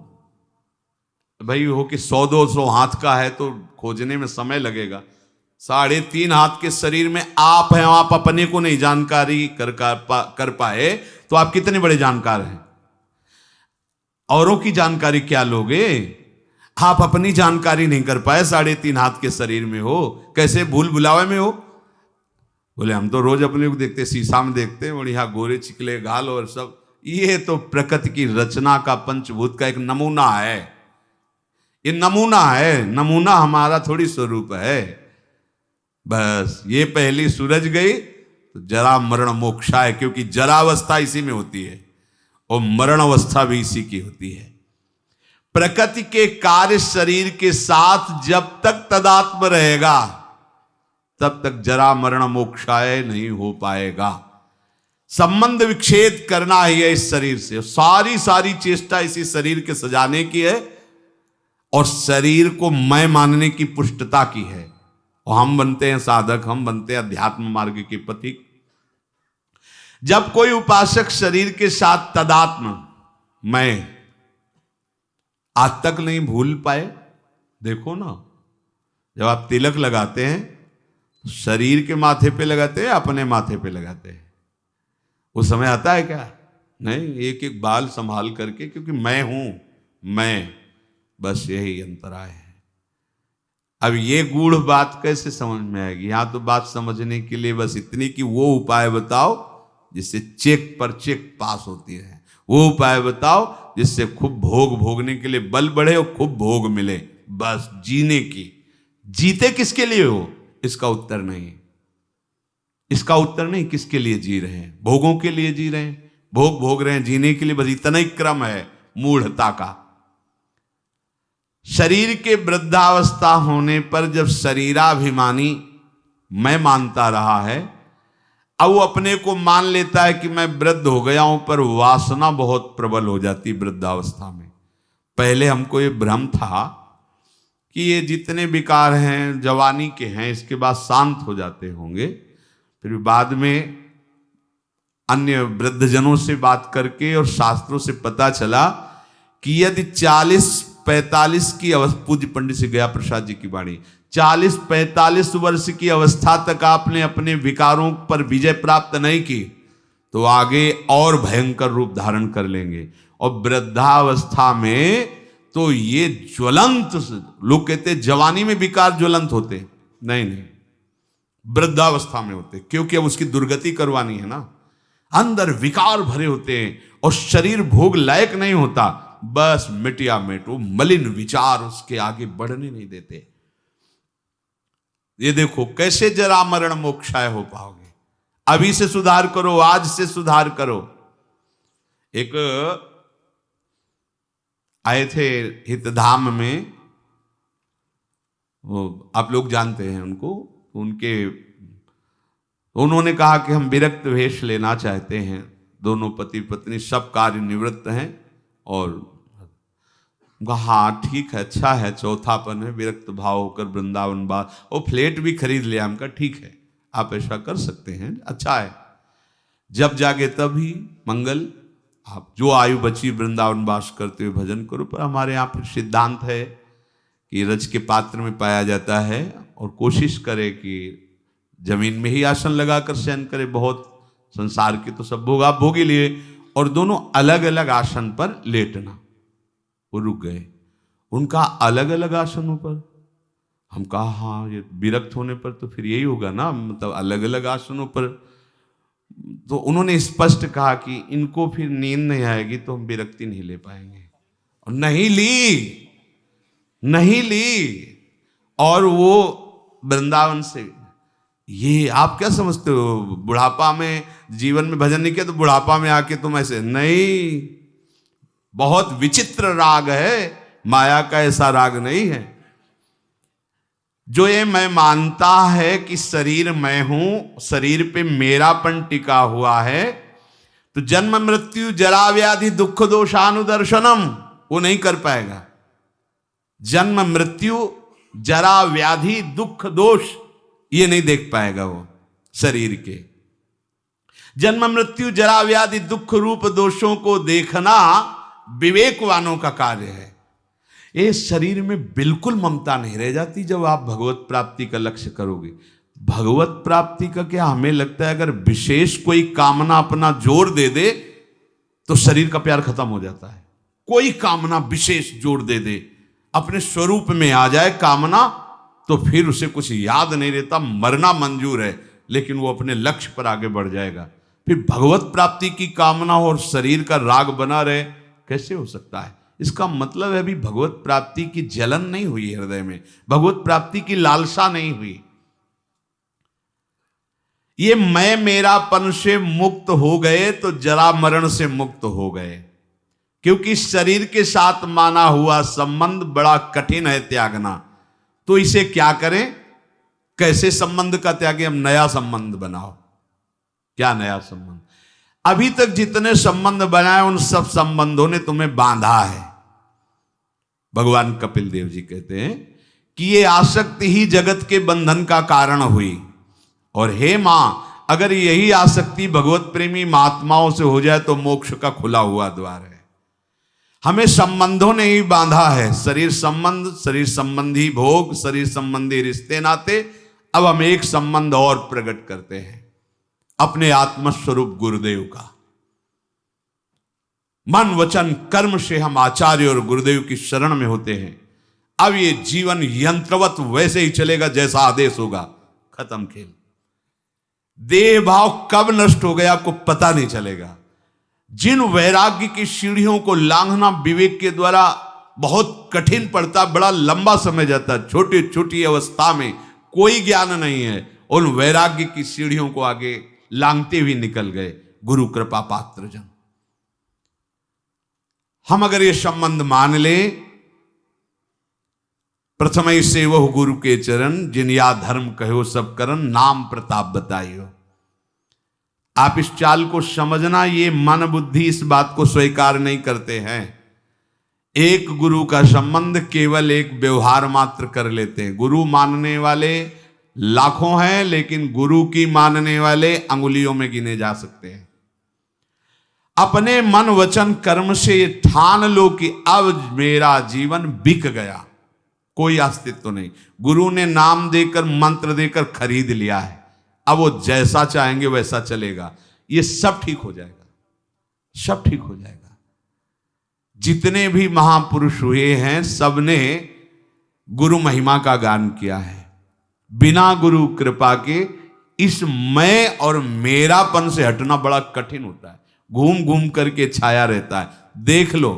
S1: भाई? हो कि 100-200 हाथ का है तो खोजने में समय लगेगा। 3.5 हाथ के शरीर में आप हैं, आप अपने को नहीं जानकारी कर पाए तो आप कितने बड़े जानकार हैं? औरों की जानकारी क्या लोगे? आप अपनी जानकारी नहीं कर पाए, 3.5 हाथ के शरीर में हो, कैसे भूल भुलावे में हो? बोले हम तो रोज अपने को देखते, शीशा में देखते हैं, और यहाँ गोरे चिकले गाल और सब। ये तो प्रकृति की रचना का, पंचभूत का एक नमूना है। ये नमूना है, नमूना हमारा थोड़ी स्वरूप है। बस ये पहली सूरज गई तो जरा मरण मोक्षा है, क्योंकि जरावस्था इसी में होती है और मरण अवस्था भी इसी की होती है। प्रकृति के कार्य शरीर के साथ जब तक तदात्म रहेगा तब तक जरा मरण मोक्षाय नहीं हो पाएगा। संबंध विच्छेद करना ही है इस शरीर से। सारी चेष्टा इसी शरीर के सजाने की है और शरीर को मैं मानने की पुष्टता की है। और हम बनते हैं साधक, हम बनते हैं अध्यात्म मार्ग के पथिक। जब कोई उपासक शरीर के साथ तदात्म मैं आज तक नहीं भूल पाए, देखो ना, जब आप तिलक लगाते हैं शरीर के माथे पे लगाते हैं, अपने माथे पे लगाते हैं, उस समय आता है क्या? नहीं, एक एक बाल संभाल करके, क्योंकि मैं हूं, मैं, बस यही अंतराय है। अब ये गूढ़ बात कैसे समझ में आएगी? यहां तो बात समझने के लिए बस इतनी कि वो उपाय बताओ जिससे चेक पर चेक पास होती है, वो उपाय बताओ जिससे खूब भोग भोगने के लिए बल बढ़े और खूब भोग मिले, बस जीने की। जीते किसके लिए हो? इसका उत्तर नहीं, इसका उत्तर नहीं। किसके लिए जी रहे हैं? भोगों के लिए जी रहे हैं, भोग भोग रहे हैं, जीने के लिए, बस इतना ही क्रम है मूढ़ता का। शरीर के वृद्धावस्था होने पर जब शरीराभिमानी मैं मानता रहा है, अब वो अपने को मान लेता है कि मैं वृद्ध हो गया हूं, पर वासना बहुत प्रबल हो जाती वृद्धावस्था में। पहले हमको ये भ्रम था कि ये जितने विकार हैं जवानी के हैं, इसके बाद शांत हो जाते होंगे। फिर बाद में अन्य वृद्धजनों से बात करके और शास्त्रों से पता चला कि यदि 40-45 की अवस्था, पूज्य पंडित श्री गया प्रसाद जी की वाणी, 40-45 वर्ष की अवस्था तक आपने अपने विकारों पर विजय प्राप्त नहीं की तो आगे और भयंकर रूप धारण कर लेंगे। और वृद्धावस्था में तो ये ज्वलंत, लोग कहते जवानी में विकार ज्वलंत होते, नहीं नहीं, वृद्धावस्था में होते, क्योंकि अब उसकी दुर्गति करवानी है ना। अंदर विकार भरे होते हैं और शरीर भोग लायक नहीं होता, बस मिटिया मिट, वो मलिन विचार उसके आगे बढ़ने नहीं देते। ये देखो कैसे जरा मरण मोक्षाय हो पाओगे। अभी से सुधार करो, आज से सुधार करो। एक आए थे हितधाम में, वो आप लोग जानते हैं उनको, उन्होंने कहा कि हम विरक्त वेश लेना चाहते हैं। दोनों पति पत्नी सब कार्य निवृत्त हैं और हाँ ठीक है, अच्छा है, चौथापन है, विरक्त भाव होकर वृंदावन बात, वो फ्लैट भी खरीद लिया। हमका ठीक है, आप ऐसा कर सकते हैं, अच्छा है, जब जागे तभी मंगल, आप जो आयु बची वृंदावन वास करते हुए भजन करो। पर हमारे यहाँ पर सिद्धांत है कि रज के पात्र में पाया जाता है और कोशिश करे कि जमीन में ही आसन लगाकर शयन करे। बहुत संसार के तो सब भोग आप भोग ही लिए, और दोनों अलग अलग आसन पर लेटना। वो रुक गए, उनका अलग अलग आसनों पर। हम कहा हाँ, ये विरक्त होने पर तो फिर यही होगा ना, मतलब अलग अलग आसनों पर। तो उन्होंने स्पष्ट कहा कि इनको फिर नींद नहीं आएगी तो हम विरक्ति नहीं ले पाएंगे। और नहीं ली। और वो वृंदावन से, ये आप क्या समझते हो, बुढ़ापा में जीवन में भजन नहीं किया तो बुढ़ापा में आके तुम ऐसे, नहीं, बहुत विचित्र राग है, माया का ऐसा राग नहीं है। जो ये मैं मानता है कि शरीर मैं हूं, शरीर पे मेरापन टिका हुआ है, तो जन्म मृत्यु जरा व्याधि दुख दोषानुदर्शनम वो नहीं कर पाएगा। जन्म मृत्यु जरा व्याधि दुख दोष ये नहीं देख पाएगा वो शरीर के। जन्म मृत्यु जरा व्याधि दुख रूप दोषों को देखना विवेकवानों का कार्य है। इस शरीर में बिल्कुल ममता नहीं रह जाती जब आप भगवत प्राप्ति का लक्ष्य करोगे। भगवत प्राप्ति का क्या, हमें लगता है अगर विशेष कोई कामना अपना जोर दे दे तो शरीर का प्यार खत्म हो जाता है। कोई कामना विशेष जोर दे दे, अपने स्वरूप में आ जाए कामना, तो फिर उसे कुछ याद नहीं रहता, मरना मंजूर है, लेकिन वो अपने लक्ष्य पर आगे बढ़ जाएगा। फिर भगवत प्राप्ति की कामना और शरीर का राग बना रहे, कैसे हो सकता है? इसका मतलब है अभी भगवत प्राप्ति की जलन नहीं हुई हृदय में, भगवत प्राप्ति की लालसा नहीं हुई। ये मैं मेरापन से मुक्त हो गए तो जरा मरण से मुक्त हो गए, क्योंकि शरीर के साथ माना हुआ संबंध बड़ा कठिन है त्यागना। तो इसे क्या करें, कैसे संबंध का त्यागे? हम नया संबंध बनाओ। क्या नया संबंध? अभी तक जितने संबंध बनाए उन सब संबंधों ने तुम्हें बांधा है। भगवान कपिल देव जी कहते हैं कि ये आसक्ति ही जगत के बंधन का कारण हुई, और हे मां, अगर यही आसक्ति भगवत प्रेमी महात्माओं से हो जाए तो मोक्ष का खुला हुआ द्वार है। हमें संबंधों ने ही बांधा है, शरीर संबंध, शरीर संबंधी भोग, शरीर संबंधी रिश्ते नाते। अब हम एक संबंध और प्रकट करते हैं, अपने आत्मस्वरूप गुरुदेव का। मन वचन कर्म से हम आचार्य और गुरुदेव की शरण में होते हैं। अब ये जीवन यंत्रवत वैसे ही चलेगा जैसा आदेश होगा, खत्म खेल। देह भाव कब नष्ट हो गया आपको पता नहीं चलेगा। जिन वैराग्य की सीढ़ियों को लांघना विवेक के द्वारा बहुत कठिन पड़ता, बड़ा लंबा समय जाता, छोटी छोटी अवस्था में कोई ज्ञान नहीं है, उन वैराग्य की सीढ़ियों को आगे लांघते हुए निकल गए गुरु कृपा पात्र जन। हम अगर ये संबंध मान ले, प्रथम से वह गुरु के चरण, जिन या धर्म कहो सब करन, नाम प्रताप बताइयो। आप इस चाल को समझना, ये मन बुद्धि इस बात को स्वीकार नहीं करते हैं। एक गुरु का संबंध केवल एक व्यवहार मात्र कर लेते हैं। गुरु मानने वाले लाखों हैं, लेकिन गुरु की मानने वाले अंगुलियों में गिने जा सकते हैं। अपने मन वचन कर्म से ठान लो कि अब मेरा जीवन बिक गया, कोई अस्तित्व नहीं। गुरु ने नाम देकर मंत्र देकर खरीद लिया है, अब वो जैसा चाहेंगे वैसा चलेगा। ये सब ठीक हो जाएगा, सब ठीक हो जाएगा। जितने भी महापुरुष हुए हैं सबने गुरु महिमा का गान किया है। बिना गुरु कृपा के इस मैं और मेरापन से हटना बड़ा कठिन होता है। घूम घूम करके छाया रहता है। देख लो,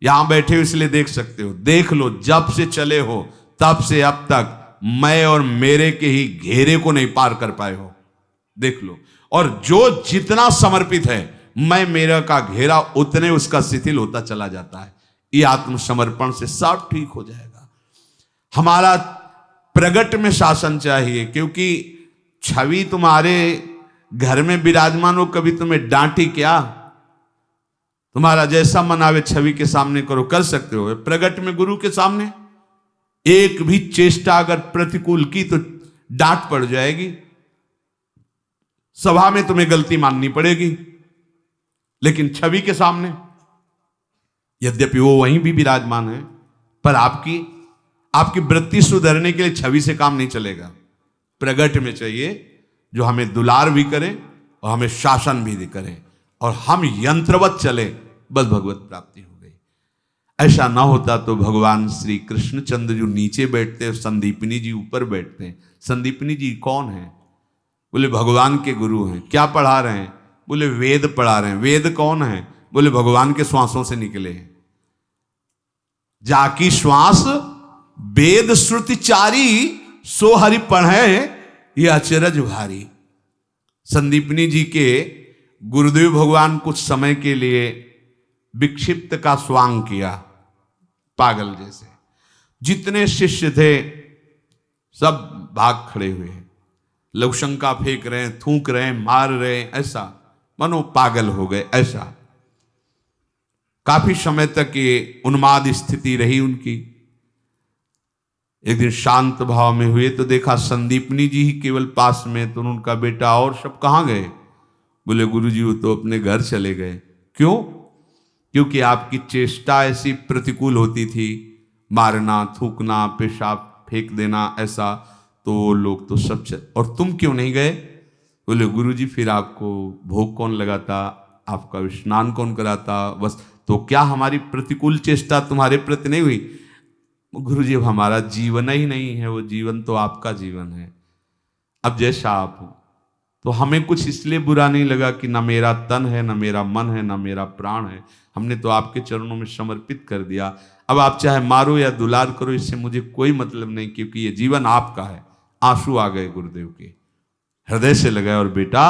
S1: यहां बैठे हो इसलिए देख सकते हो, देख लो जब से चले हो तब से अब तक मैं और मेरे के ही घेरे को नहीं पार कर पाए हो, देख लो। और जो जितना समर्पित है मैं मेरा का घेरा, उतने उसका शिथिल होता चला जाता है। ये आत्मसमर्पण से सब ठीक हो जाएगा। हमारा प्रगट में शासन चाहिए, क्योंकि छवि तुम्हारे घर में विराजमान हो, कभी तुम्हें डांटी क्या? तुम्हारा जैसा मन आवे छवि के सामने करो, कर सकते हो। प्रगट में गुरु के सामने एक भी चेष्टा अगर प्रतिकूल की तो डांट पड़ जाएगी, सभा में तुम्हें गलती माननी पड़ेगी। लेकिन छवि के सामने, यद्यपि वो वहीं भी विराजमान है, पर आपकी वृत्ति सुधरने के लिए छवि से काम नहीं चलेगा। प्रगट में चाहिए जो हमें दुलार भी करे और हमें शासन भी करे, और हम यंत्रवत चले, बस भगवत प्राप्ति हो गई। ऐसा ना होता तो भगवान श्री कृष्णचंद्र जो नीचे बैठते हैं, संदीपनी जी ऊपर बैठते हैं। संदीपनी जी कौन है? बोले भगवान के गुरु हैं। क्या पढ़ा रहे हैं? बोले वेद पढ़ा रहे हैं। वेद कौन है? बोले भगवान के श्वासों से निकले हैं। जाकी श्वास वेद श्रुति चारी, सो हरि पढ़े ये अचरज भारी। संदीपनी जी के गुरुदेव भगवान कुछ समय के लिए विक्षिप्त का स्वांग किया, पागल जैसे। जितने शिष्य थे सब भाग खड़े हुए, लवशंका फेंक रहे हैं, थूक रहे हैं, मार रहे हैं, ऐसा मनो पागल हो गए। ऐसा काफी समय तक ये उन्माद स्थिति रही उनकी। एक दिन शांत भाव में हुए तो देखा संदीपनी जी ही केवल पास में, तो उनका बेटा और सब कहाँ गए? बोले गुरुजी वो तो अपने घर चले गए। क्यों? क्योंकि आपकी चेष्टा ऐसी प्रतिकूल होती थी, मारना, थूकना, पेशाब फेंक देना, ऐसा, तो लोग तो सब और तुम क्यों नहीं गए? बोले गुरुजी फिर आपको भोग कौन लगाता, आपका स्नान कौन कराता, बस। तो क्या हमारी प्रतिकूल चेष्टा तुम्हारे प्रति नहीं हुई? गुरुजी अब हमारा जीवन ही नहीं है, वो जीवन तो आपका जीवन है। अब जैसा आप हो, तो हमें कुछ इसलिए बुरा नहीं लगा कि ना मेरा तन है, ना मेरा मन है, ना मेरा प्राण है। हमने तो आपके चरणों में समर्पित कर दिया। अब आप चाहे मारो या दुलार करो, इससे मुझे कोई मतलब नहीं, क्योंकि ये जीवन आपका है। आंसू आ गए गुरुदेव के, हृदय से लगाए। और बेटा,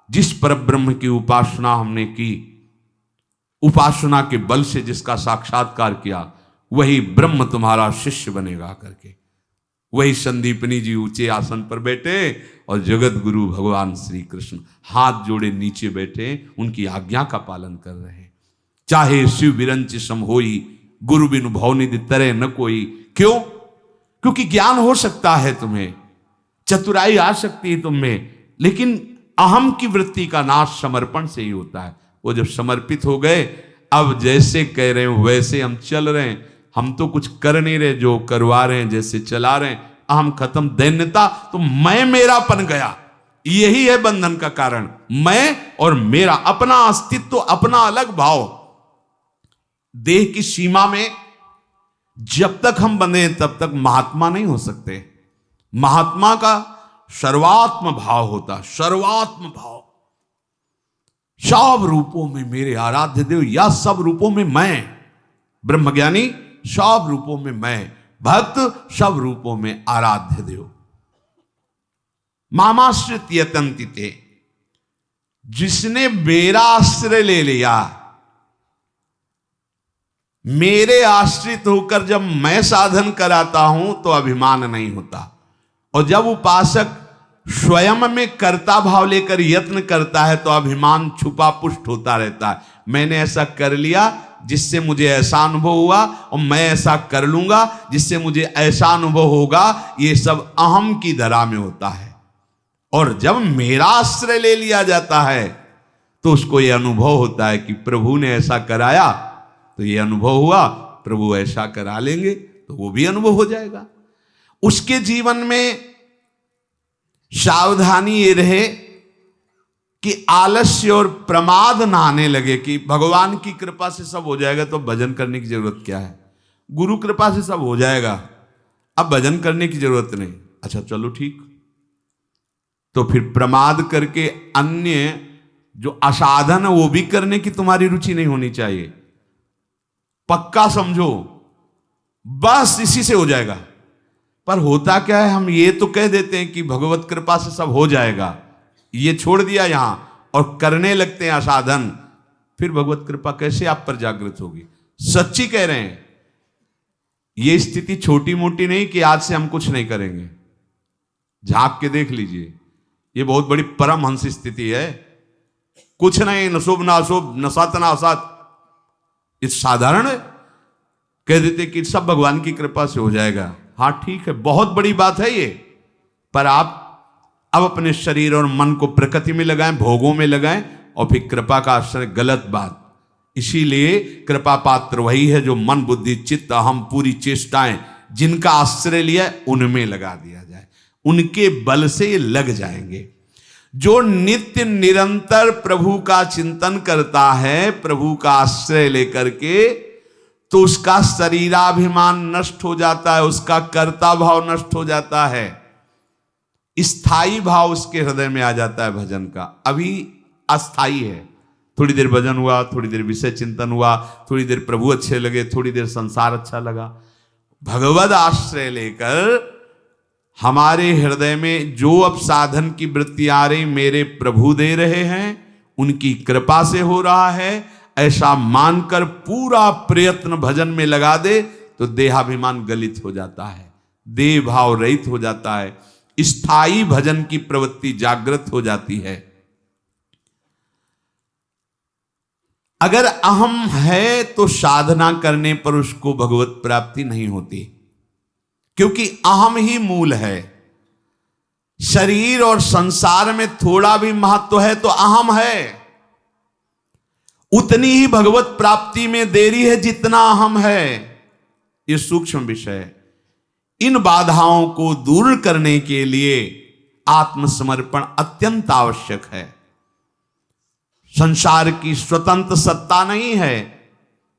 S1: जिस परब्रह्म की उपासना हमने की, उपासना के बल से जिसका साक्षात्कार किया, वही ब्रह्म तुम्हारा शिष्य बनेगा करके। वही संदीपनी जी ऊंचे आसन पर बैठे और जगत गुरु भगवान श्री कृष्ण हाथ जोड़े नीचे बैठे, उनकी आज्ञा का पालन कर रहे हैं। चाहे शिव विरंच सम होई, गुरु बिनु भवनिधि तरे न कोई। क्यों? क्योंकि ज्ञान हो सकता है तुम्हें, चतुराई आ सकती है तुम्हें, लेकिन अहम की वृत्ति का नाश समर्पण से ही होता है। वो जब समर्पित हो गए, अब जैसे कह रहे हो वैसे हम चल रहे हैं। हम तो कुछ कर नहीं रहे, जो करवा रहे हैं, जैसे चला रहे हैं। अहम खत्म, दैन्यता, तो मैं मेरापन गया। यही है बंधन का कारण, मैं और मेरा, अपना अस्तित्व, अपना अलग भाव। देह की सीमा में जब तक हम बंधे हैं तब तक महात्मा नहीं हो सकते। महात्मा का सर्वात्म भाव होता, सर्वात्म भाव। सब रूपों में मेरे आराध्य देव, या सब रूपों में मैं। ब्रह्मज्ञानी सब रूपों में मैं, भक्त सब रूपों में आराध्य देव। मामाश्रित यतन्तिते, जिसने मेरा आश्रय ले लिया, मेरे आश्रित होकर जब मैं साधन कराता हूं तो अभिमान नहीं होता। और जब उपासक स्वयं में कर्ता भाव लेकर यत्न करता है तो अभिमान छुपा पुष्ट होता रहता है। मैंने ऐसा कर लिया जिससे मुझे ऐसा अनुभव हुआ, और मैं ऐसा कर लूंगा जिससे मुझे ऐसा अनुभव होगा। ये सब अहम की धरा में होता है। और जब मेरा आश्रय ले लिया जाता है तो उसको ये अनुभव होता है कि प्रभु ने ऐसा कराया तो ये अनुभव हुआ, प्रभु ऐसा करा लेंगे तो वो भी अनुभव हो जाएगा। उसके जीवन में सावधानी ये रहे कि आलस्य और प्रमाद ना आने लगे कि भगवान की कृपा से सब हो जाएगा तो भजन करने की जरूरत क्या है, गुरु कृपा से सब हो जाएगा, अब भजन करने की जरूरत नहीं। अच्छा चलो ठीक, तो फिर प्रमाद करके अन्य जो असाधन है वो भी करने की तुम्हारी रुचि नहीं होनी चाहिए। पक्का समझो बस इसी से हो जाएगा। पर होता क्या है, हम ये तो कह देते हैं कि भगवत कृपा से सब हो जाएगा, ये छोड़ दिया यहां और करने लगते हैं असाधन, फिर भगवत कृपा कैसे आप पर जागृत होगी। सच्ची कह रहे हैं, ये स्थिति छोटी मोटी नहीं कि आज से हम कुछ नहीं करेंगे। झांक के देख लीजिए, ये बहुत बड़ी परमहंस स्थिति है। कुछ नहीं, न शुभ न अशुभ, न सत न असत, ये साधारण है। कह देते कि सब भगवान की कृपा से हो जाएगा। हाँ ठीक है, बहुत बड़ी बात है ये, पर आप अब अपने शरीर और मन को प्रकृति में लगाएं, भोगों में लगाएं, और फिर कृपा का आश्रय, गलत बात। इसीलिए कृपा पात्र वही है जो मन बुद्धि चित्त अहम पूरी चेष्टाएं जिनका आश्रय लिया उनमें लगा दिया जाए, उनके बल से ये लग जाएंगे। जो नित्य निरंतर प्रभु का चिंतन करता है, प्रभु का आश्रय लेकर के, तो उसका शरीराभिमान नष्ट हो जाता है, उसका कर्ता भाव नष्ट हो जाता है, स्थायी भाव उसके हृदय में आ जाता है भजन का। अभी अस्थाई है, थोड़ी देर भजन हुआ, थोड़ी देर विषय चिंतन हुआ, थोड़ी देर प्रभु अच्छे लगे, थोड़ी देर संसार अच्छा लगा। भगवद आश्रय लेकर हमारे हृदय में जो अब साधन की वृत्ति आ रही मेरे प्रभु दे रहे हैं, उनकी कृपा से हो रहा है, ऐसा मानकर पूरा प्रयत्न भजन में लगा दे तो देहाभिमान गलित हो जाता है, देह भाव रहित हो जाता है, स्थायी भजन की प्रवृत्ति जागृत हो जाती है। अगर अहम है तो साधना करने पर उसको भगवत प्राप्ति नहीं होती, क्योंकि अहम ही मूल है। शरीर और संसार में थोड़ा भी महत्व है तो अहम है, उतनी ही भगवत प्राप्ति में देरी है जितना अहम है। यह सूक्ष्म विषय है। इन बाधाओं को दूर करने के लिए आत्मसमर्पण अत्यंत आवश्यक है। संसार की स्वतंत्र सत्ता नहीं है,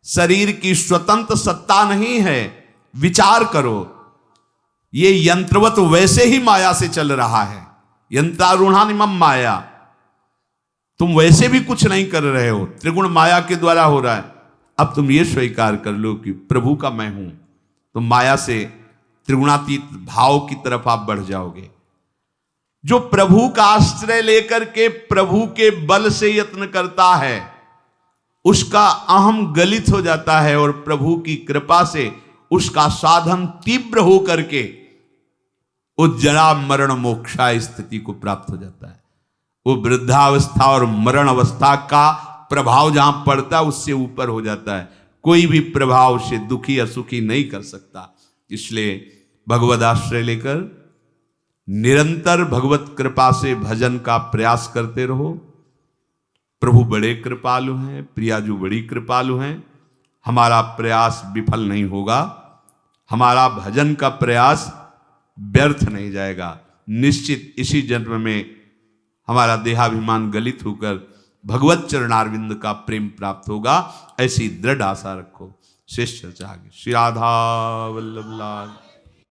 S1: शरीर की स्वतंत्र सत्ता नहीं है। विचार करो, ये यंत्रवत वैसे ही माया से चल रहा है, यंत्रारूढ़ानिमम माया। तुम वैसे भी कुछ नहीं कर रहे हो, त्रिगुण माया के द्वारा हो रहा है। अब तुम ये स्वीकार कर लो कि प्रभु का मैं हूं, तो माया से त्रिगुणातीत भाव की तरफ आप बढ़ जाओगे। जो प्रभु का आश्रय लेकर के प्रभु के बल से यत्न करता है, उसका अहम गलित हो जाता है और प्रभु की कृपा से उसका साधन तीव्र हो करके उस जरा मरण मोक्षा स्थिति को प्राप्त हो जाता है। वो वृद्धावस्था और मरण अवस्था का प्रभाव जहां पड़ता है उससे ऊपर हो जाता है। कोई भी प्रभाव से दुखी असुखी नहीं कर सकता। इसलिए भगवद आश्रय लेकर निरंतर भगवत कृपा से भजन का प्रयास करते रहो। प्रभु बड़े कृपालु हैं, प्रियाजू बड़ी कृपालु हैं। हमारा प्रयास विफल नहीं होगा, हमारा भजन का प्रयास व्यर्थ नहीं जाएगा। निश्चित इसी जन्म में हमारा देहाभिमान गलित होकर भगवत चरणारविंद का प्रेम प्राप्त होगा। ऐसी दृढ़ आशा रखो। शेष चर्चा आगे। श्री राधा वल्लभ लाल।